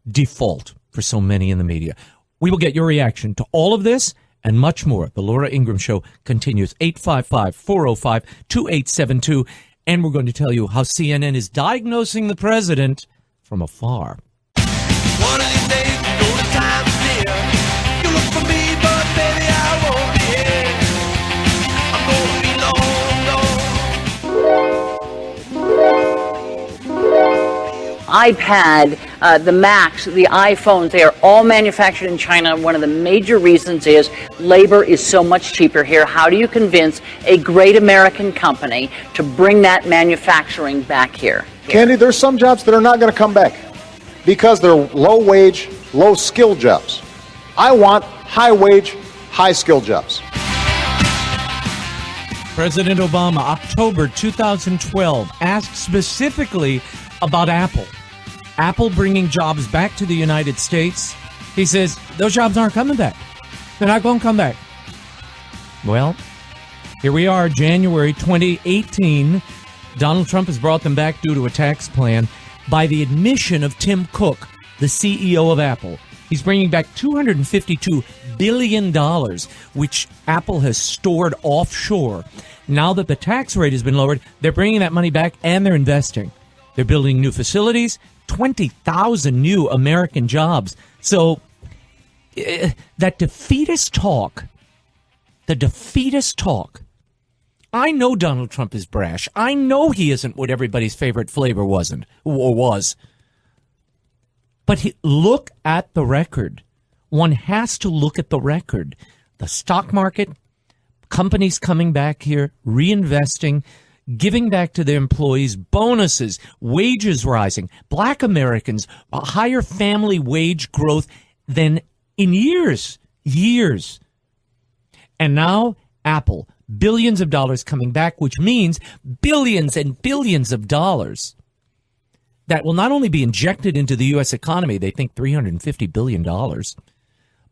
default for so many in the media. We will get your reaction to all of this and much more. The Laura Ingraham Show continues. 855-405-2872. And we're going to tell you how CNN is diagnosing the president from afar. One of these days, you know the time's near. You look for me, but baby, I won't be here. I'm gonna be long gone. iPad, the Macs, the iPhones, they are all manufactured in China. One of the major reasons is labor is so much cheaper here. How do you convince a great American company to bring that manufacturing back here? Candy, there's some jobs that are not going to come back because they're low-wage, low-skill jobs. I want high-wage, high-skill jobs. President Obama, October 2012, asked specifically about Apple. Apple bringing jobs back to the United States. He says, those jobs aren't coming back. They're not going to come back. Well, here we are, January 2018. Donald Trump has brought them back due to a tax plan by the admission of Tim Cook, the CEO of Apple. He's bringing back $252 billion, which Apple has stored offshore. Now that the tax rate has been lowered, they're bringing that money back and they're investing. They're building new facilities, 20,000 new American jobs. So that defeatist talk, I know Donald Trump is brash. I know he isn't what everybody's favorite flavor wasn't or was. But look at the record. One has to look at the record. The stock market, companies coming back here, reinvesting, giving back to their employees, bonuses, wages rising, black Americans, a higher family wage growth than in years. And now Apple, billions of dollars coming back, which means billions and billions of dollars that will not only be injected into the U.S. economy, they think $350 billion,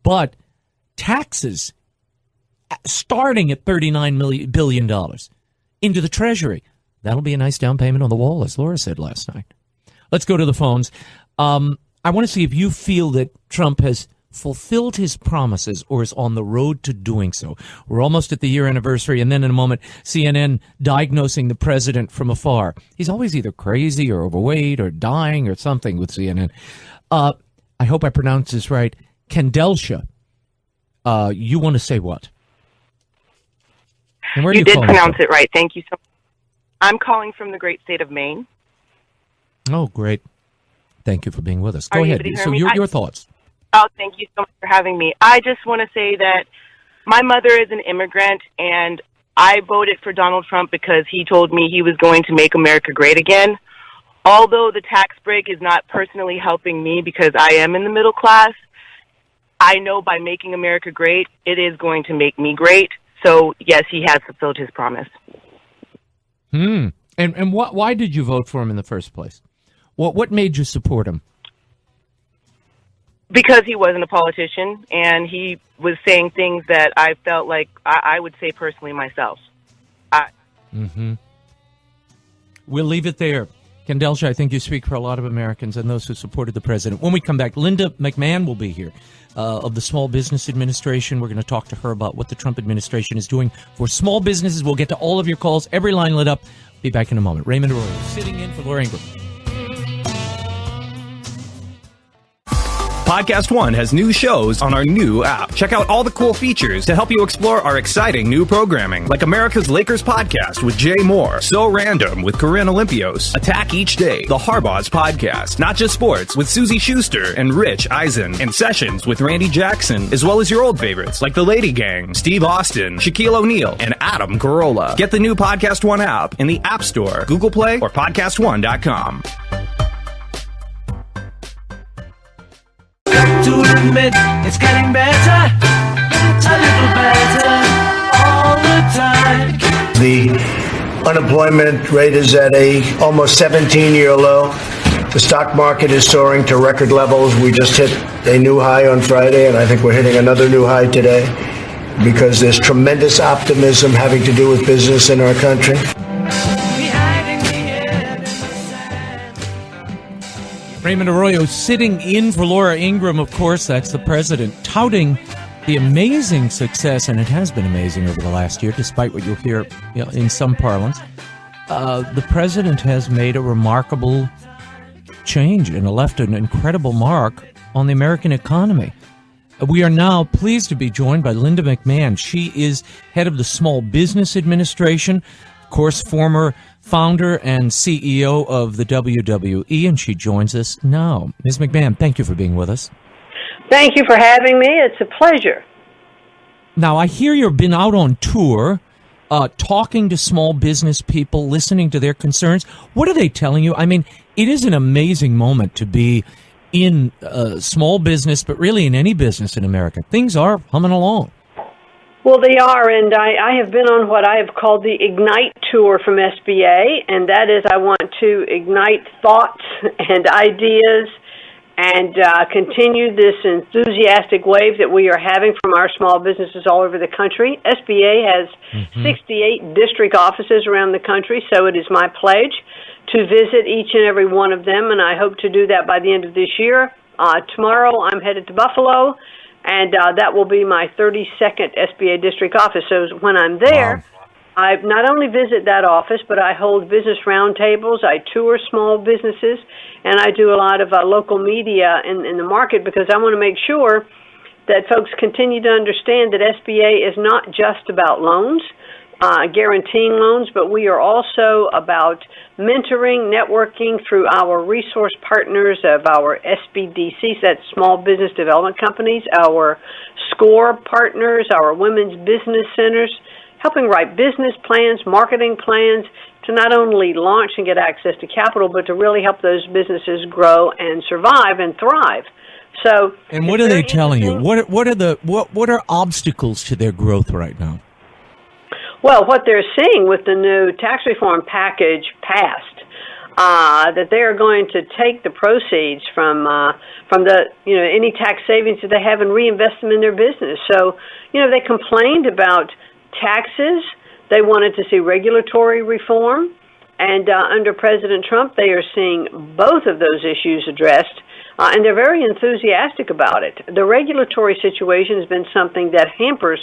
but taxes starting at $39 billion into the Treasury. That'll be a nice down payment on the wall, as Laura said last night. Let's go to the phones. I want to see if you feel that Trump has fulfilled his promises or is on the road to doing so. We're almost at the year anniversary, and then in a moment, CNN diagnosing the president from afar. He's always either crazy or overweight or dying or something with CNN. I hope I pronounced this right. Kendelsha, you want to say what? And where You do did call pronounce from? it right. Thank you so much. I'm calling from the great state of Maine. Oh, great. Thank you for being with us. Go Are you ahead. able to hear So me? your thoughts. Oh, thank you so much for having me. I just want to say that my mother is an immigrant, and I voted for Donald Trump because he told me he was going to make America great again. Although the tax break is not personally helping me because I am in the middle class, I know by making America great, it is going to make me great. So, yes, he has fulfilled his promise. And why did you vote for him in the first place? What made you support him? Because he wasn't a politician, and was saying things that I felt like I would say personally myself. We'll leave it there. Ken Delcia, I think you speak for a lot of Americans and those who supported the president. When we come back, Linda Mcmahon will be here of the Small Business Administration. We're going to talk to her about what the Trump administration is doing for small businesses. We'll get to all of your calls. Every line lit up. Be back in a moment. Raymond Arroyo sitting in for Laura Ingraham. Podcast One has new shows on our new app. Check out all the cool features to help you explore our exciting new programming, like America's Lakers podcast with Jay Moore, So Random with Corinne Olympios, Attack Each Day, The Harbaugh's podcast, Not Just Sports with Susie Schuster and Rich Eisen, and Sessions with Randy Jackson, as well as your old favorites like The Lady Gang, Steve Austin, Shaquille O'Neal, and Adam Carolla. Get the new Podcast One app in the App Store, Google Play, or podcastone.com. To admit it's getting better, a little better all the time. The unemployment rate is at a almost 17-year low. The stock market is soaring to record levels. We just hit a new high on Friday, and I think we're hitting another new high today because there's tremendous optimism having to do with business in our country. Raymond Arroyo sitting in for Laura Ingraham, of course, that's the president, touting the amazing success, and it has been amazing over the last year, despite what you'll hear in some parlance. The president has made a remarkable change and left an incredible mark on the American economy. We are now pleased to be joined by Linda Mcmahon. She is head of the Small Business Administration, of course, former founder and CEO of the WWE, and she joins us now. Ms. McMahon, thank you for being with us. Thank you for having me. It's a pleasure. Now, I hear you've been out on tour, talking to small business people, listening to their concerns. What are they telling you? I mean, it is an amazing moment to be in small business, but really in any business in America. Things are humming along. Well, they are, and I have been on what I have called the Ignite Tour from SBA, and that is I want to ignite thoughts and ideas and continue this enthusiastic wave that we are having from our small businesses all over the country. SBA has 68 district offices around the country, so it is my pledge to visit each and every one of them, and I hope to do that by the end of this year. Tomorrow I'm headed to Buffalo, and that will be my 32nd SBA district office. So when I'm there, I not only visit that office, but I hold business roundtables, I tour small businesses, and I do a lot of local media in the market because I want to make sure that folks continue to understand that SBA is not just about loans, guaranteeing loans, but we are also about mentoring, networking through our resource partners of our SBDCs, that's Small Business Development Companies, our SCORE partners, our Women's Business Centers, helping write business plans, marketing plans, to not only launch and get access to capital, but to really help those businesses grow and survive and thrive. So, and what are they telling you? What are obstacles to their growth right now? Well, what they're seeing with the new tax reform package passed, that they are going to take the proceeds from the any tax savings that they have and reinvest them in their business. So, they complained about taxes. They wanted to see regulatory reform, and under President Trump, they are seeing both of those issues addressed. And they're very enthusiastic about it. The regulatory situation has been something that hampers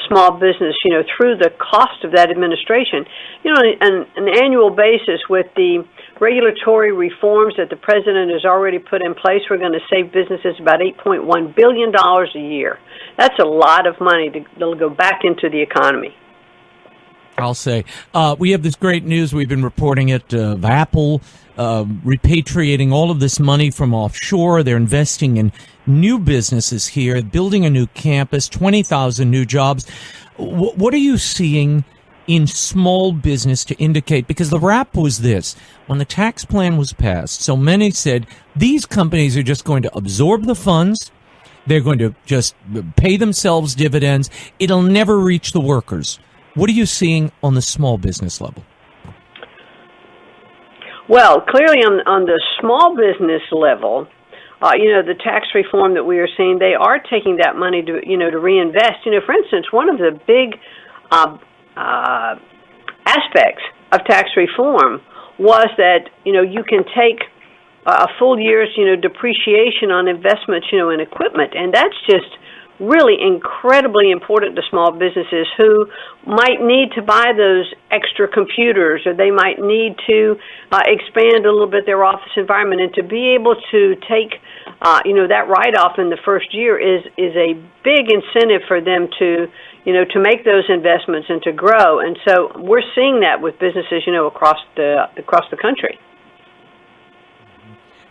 small business, through the cost of that administration. On an annual basis with the regulatory reforms that the president has already put in place, we're going to save businesses about $8.1 billion a year. That's a lot of money that'll go back into the economy. I'll say. We have this great news. We've been reporting it of Apple repatriating all of this money from offshore. They're investing in new businesses here, building a new campus, 20,000 new jobs. What are you seeing in small business to indicate? Because the rap was this. When the tax plan was passed, so many said these companies are just going to absorb the funds. They're going to just pay themselves dividends. It'll never reach the workers. What are you seeing on the small business level? Well, clearly on the small business level, the tax reform that we are seeing, they are taking that money to reinvest. For instance, one of the big aspects of tax reform was that, you can take a full year's, depreciation on investments, in equipment, and that's just really incredibly important to small businesses who might need to buy those extra computers, or they might need to expand a little bit their office environment, and to be able to take that write-off in the first year is a big incentive for them to make those investments and to grow. And so we're seeing that with businesses across the country.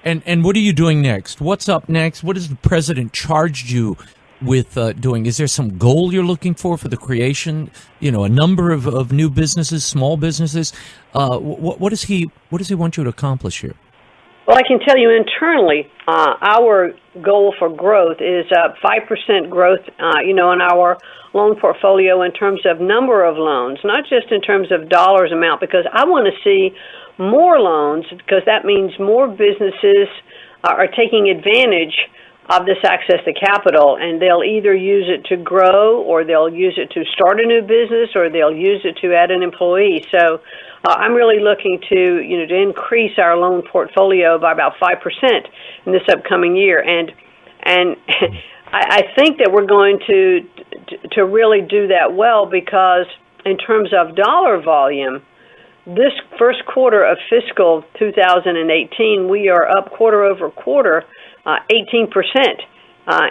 And what are you doing next? What's up next? What has the president charged you with doing? Is there some goal you're looking for the creation, a number of new businesses, small businesses? What does he want you to accomplish here? Well, I can tell you internally, our goal for growth is 5% growth, in our loan portfolio in terms of number of loans, not just in terms of dollars amount, because I want to see more loans, because that means more businesses are taking advantage of this access to capital, and they'll either use it to grow, or they'll use it to start a new business, or they'll use it to add an employee. So I'm really looking to increase our loan portfolio by about 5% in this upcoming year, and I think that we're going to really do that well, because in terms of dollar volume, this first quarter of fiscal 2018, we are up quarter over quarter 18%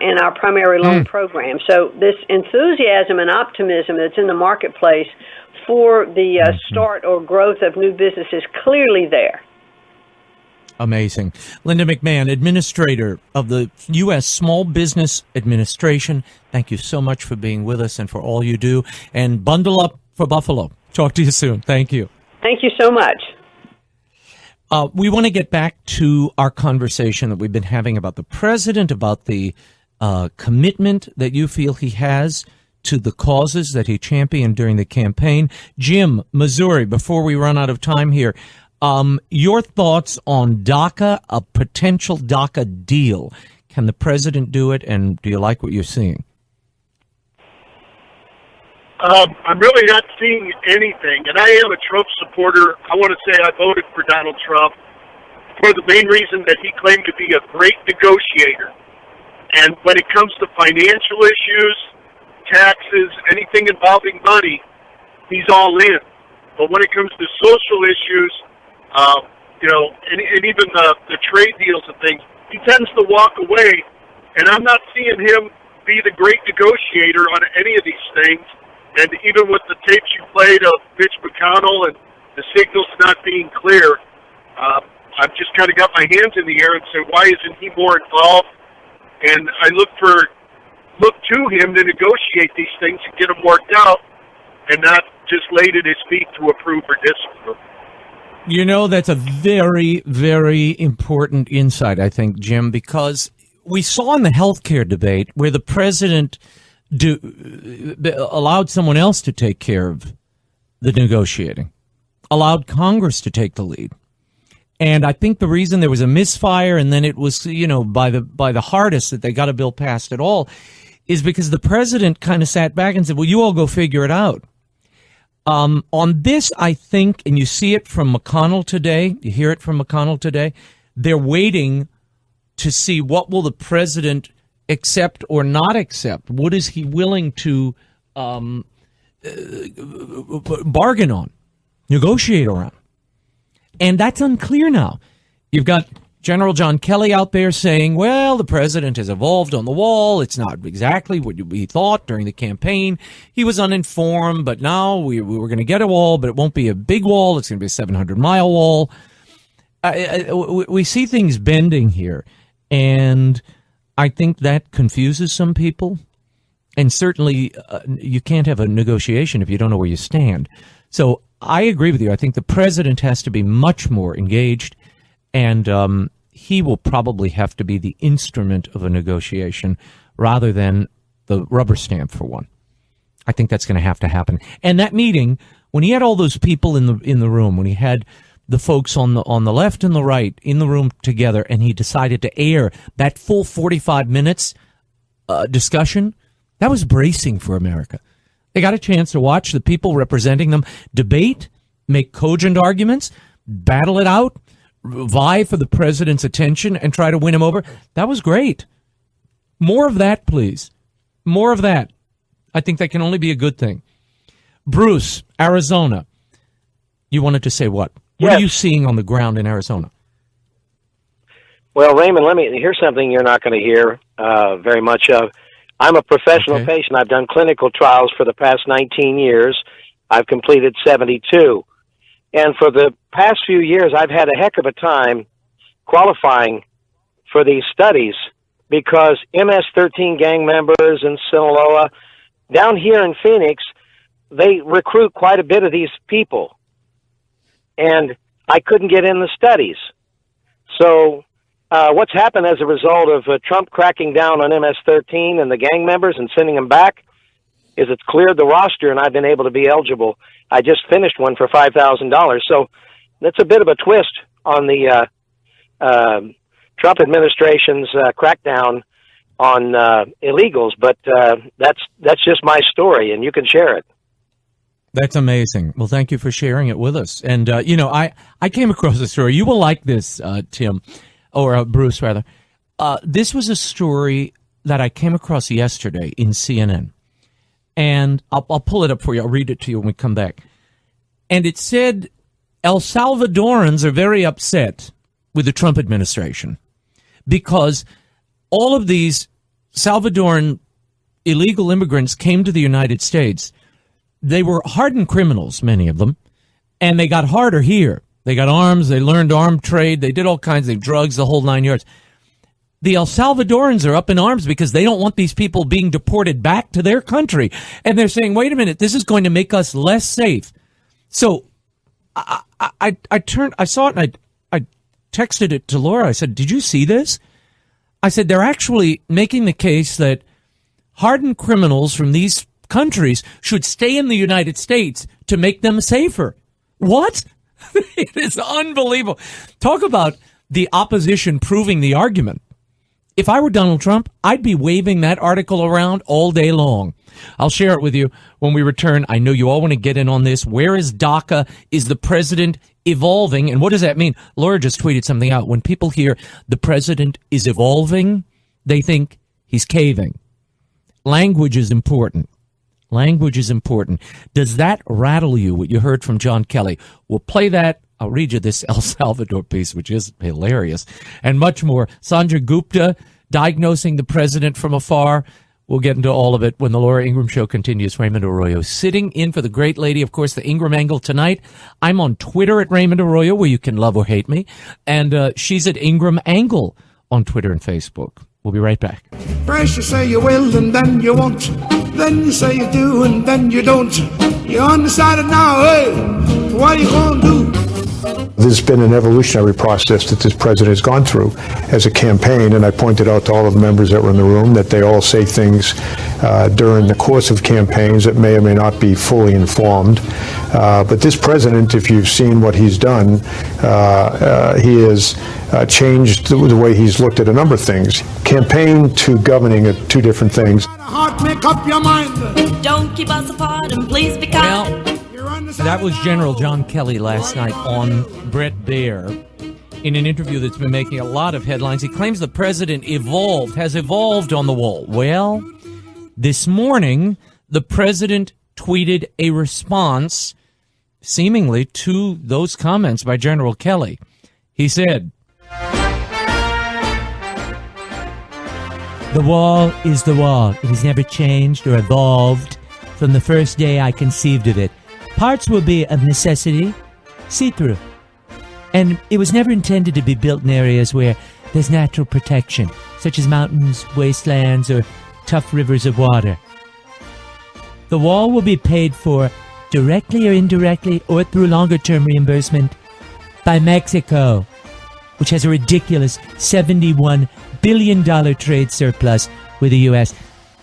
in our primary loan program. So this enthusiasm and optimism that's in the marketplace for the start or growth of new business is clearly there. Amazing. Linda Mcmahon, Administrator of the U.S. Small Business Administration, thank you so much for being with us and for all you do. And bundle up for Buffalo. Talk to you soon. Thank you. Thank you so much. We want to get back to our conversation that we've been having about the president, about the commitment that you feel he has to the causes that he championed during the campaign. Jim, Missouri, before we run out of time here, your thoughts on DACA, a potential DACA deal. Can the president do it, and do you like what you're seeing? I'm really not seeing anything, and I am a Trump supporter. I want to say I voted for Donald Trump for the main reason that he claimed to be a great negotiator. And when it comes to financial issues, taxes, anything involving money, he's all in. But when it comes to social issues, and even the trade deals and things, he tends to walk away. And I'm not seeing him be the great negotiator on any of these things. And even with the tapes you played of Mitch McConnell and the signals not being clear, I've just kind of got my hands in the air and say, why isn't he more involved? And I look to him to negotiate these things and get them worked out, and not just laid at his feet to approve or disapprove. That's a very, very important insight, I think, Jim, because we saw in the healthcare debate where the president allowed someone else to take care of the negotiating, allowed Congress to take the lead. And I think the reason there was a misfire, and then it was, by the hardest that they got a bill passed at all, is because the president kind of sat back and said, well, you all go figure it out. On this, I think, and you see it from McConnell today, you hear it from McConnell today, they're waiting to see what will the president accept or not accept. What is he willing to bargain on, negotiate around? And that's unclear now. You've got General John Kelly out there saying, well, the president has evolved on the wall. It's not exactly what we thought during the campaign. He was uninformed, but now we were going to get a wall, but it won't be a big wall. It's going to be a 700-mile wall. We see things bending here, and I think that confuses some people. And certainly you can't have a negotiation if you don't know where you stand. So I agree with you. I think the president has to be much more engaged, and he will probably have to be the instrument of a negotiation rather than the rubber stamp for one. I think that's going to happen. And that meeting, when he had all those people in the room, when he had the folks on the left and the right in the room together, and he decided to air that full 45 minutes discussion, that was bracing for America. They got a chance to watch the people representing them debate, make cogent arguments. battle it out, vie for the president's attention, and try to win him over. That was great. More of that, please. More of that. I think that can only be a good thing. Bruce, Arizona. You wanted to say what? What are you seeing on the ground in Arizona? Well, Raymond, here's something you're not going to hear very much of. I'm a professional patient. I've done clinical trials for the past 19 years. I've completed 72. And for the past few years, I've had a heck of a time qualifying for these studies because MS-13 gang members in Sinaloa, down here in Phoenix, they recruit quite a bit of these people. And I couldn't get in the studies. So what's happened as a result of Trump cracking down on MS-13 and the gang members and sending them back is it's cleared the roster, and I've been able to be eligible. I just finished one for $5,000. So that's a bit of a twist on the Trump administration's crackdown on illegals, but that's just my story, and you can share it. That's amazing. Well, thank you for sharing it with us. And, I came across a story. You will like this, Tim, or Bruce, rather. This was a story that I came across yesterday in CNN. And I'll pull it up for you. I'll read it to you when we come back. And it said El Salvadorans are very upset with the Trump administration because all of these Salvadoran illegal immigrants came to the United States. They were hardened criminals, many of them, and they got harder here. They got arms, they learned armed trade, they did all kinds of drugs, the whole 9 yards. The El Salvadorans are up in arms because they don't want these people being deported back to their country. And they're saying, wait a minute, this is going to make us less safe. So I saw it and I texted it to Laura. I said, did you see this? I said, they're actually making the case that hardened criminals from these countries should stay in the United States to make them safer. What? It is unbelievable. Talk about the opposition proving the argument. If I were Donald Trump, I'd be waving that article around all day long. I'll share it with you when we return. I know you all want to get in on this. Where is DACA? Is the president evolving? And what does that mean? Laura just tweeted something out. When people hear the president is evolving, they think he's caving. Language is important. Language is important. Does that rattle you, what you heard from John Kelly? We'll play that. I'll read you this El Salvador piece, which is hilarious, and much more. Sanjay Gupta diagnosing the president from afar. We'll get into all of it when the Laura Ingraham Show continues. Raymond Arroyo sitting in for the great lady, of course, the Ingraham Angle tonight. I'm on Twitter at Raymond Arroyo, where you can love or hate me, and she's at Ingraham Angle on Twitter and Facebook. We'll be right back. First you say you will and then you won't. Then you say you do and then you don't. You're undecided now, hey, what are you going to do? There's been an evolutionary process that this president has gone through as a campaign, and I pointed out to all of the members that were in the room that they all say things during the course of campaigns that may or may not be fully informed. But this president, if you've seen what he's done, he has changed the way he's looked at a number of things. Campaign to governing are two different things. Heart, make up your mind. Don't keep us apart and please be kind. That was General John Kelly last night on Bret Baier in an interview that's been making a lot of headlines. He claims the president has evolved on the wall. Well, this morning, the president tweeted a response seemingly to those comments by General Kelly. He said, "The wall is the wall. It has never changed or evolved from the first day I conceived of it. Parts will be of necessity see-through. And it was never intended to be built in areas where there's natural protection, such as mountains, wastelands, or tough rivers of water. The wall will be paid for directly or indirectly or through longer-term reimbursement by Mexico, which has a ridiculous $71 billion trade surplus with the U.S.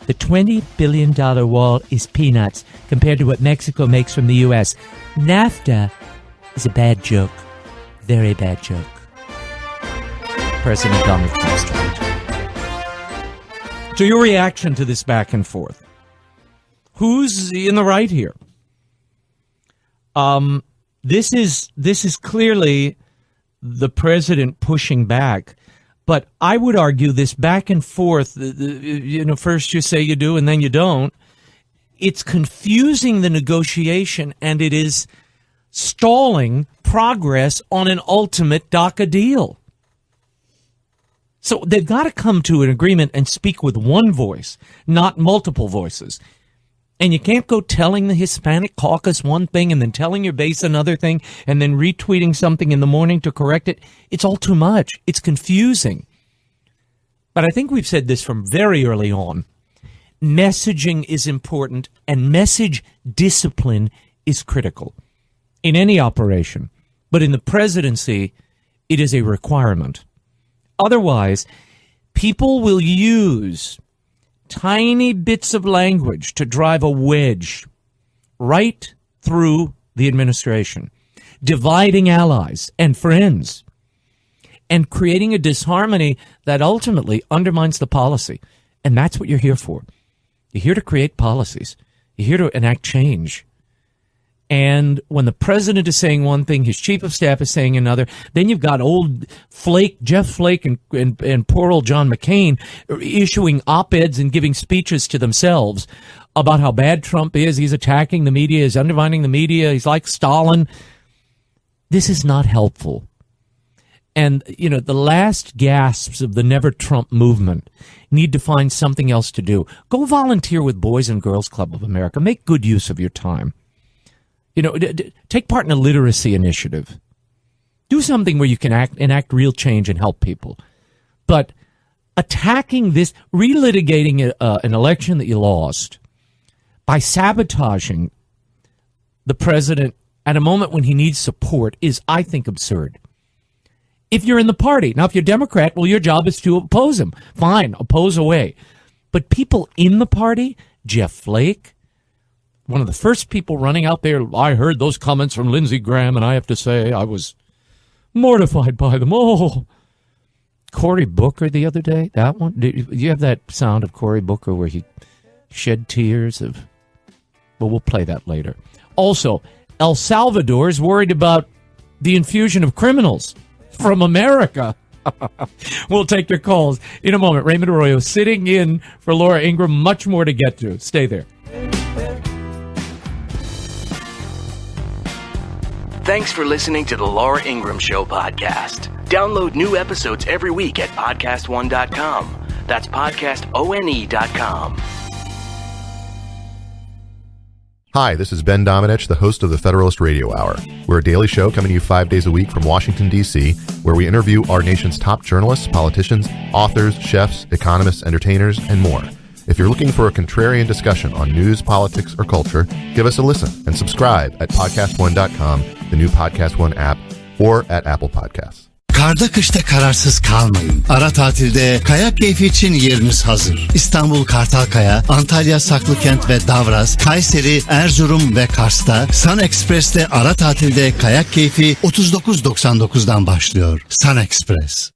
The $20 billion wall is peanuts compared to what Mexico makes from the U.S. NAFTA is a bad joke. Very bad joke." President Donald Trump's tweet. So your reaction to this back and forth. Who's in the right here? This is clearly the president pushing back. But I would argue this back and forth, first you say you do and then you don't. It's confusing the negotiation, and it is stalling progress on an ultimate DACA deal. So they've got to come to an agreement and speak with one voice, not multiple voices. And you can't go telling the Hispanic caucus one thing and then telling your base another thing and then retweeting something in the morning to correct it. It's all too much. It's confusing. But I think we've said this from very early on. Messaging is important, and message discipline is critical in any operation. But in the presidency, it is a requirement. Otherwise, people will use tiny bits of language to drive a wedge right through the administration, dividing allies and friends, and creating a disharmony that ultimately undermines the policy. And that's what you're here for. You're here to create policies. You're here to enact change. And when the president is saying one thing, his chief of staff is saying another, then you've got old Flake, Jeff Flake, and poor old John McCain issuing op-eds and giving speeches to themselves about how bad Trump is. He's attacking the media. He's undermining the media. He's like Stalin. This is not helpful. And, the last gasps of the Never Trump movement need to find something else to do. Go volunteer with Boys and Girls Club of America. Make good use of your time. Take part in a literacy initiative. Do something where you can enact real change and help people. But attacking this, relitigating an election that you lost by sabotaging the president at a moment when he needs support is, I think, absurd. If you're in the party. Now, if you're Democrat, well, your job is to oppose him. Fine, oppose away. But people in the party, Jeff Flake, one of the first people running out there, I heard those comments from Lindsey Graham, and I have to say I was mortified by them. Oh, Cory Booker the other day, that one. Do you have that sound of Cory Booker where he shed tears of... Well, we'll play that later. Also, El Salvador is worried about the infusion of criminals from America. We'll take your calls in a moment. Raymond Arroyo sitting in for Laura Ingraham. Much more to get to. Stay there. Thanks for listening to the Laura Ingraham Show podcast. Download new episodes every week at podcastone.com. That's podcastone.com. Hi, this is Ben Domenech, the host of the Federalist Radio Hour. We're a daily show coming to you 5 days a week from Washington, D.C., where we interview our nation's top journalists, politicians, authors, chefs, economists, entertainers, and more. If you're looking for a contrarian discussion on news, politics, or culture, give us a listen and subscribe at podcastone.com, the new Podcast One app, or at Apple Podcasts. Karda kışta kararsız kalmayın. Ara tatilde kayak keyfi için yeriniz hazır. İstanbul Kartalkaya, Antalya Saklıkent ve Davraz, Kayseri, Erzurum ve Kars'ta Sun Express'te ara tatilde kayak keyfi 39.99'dan başlıyor. Sun Express.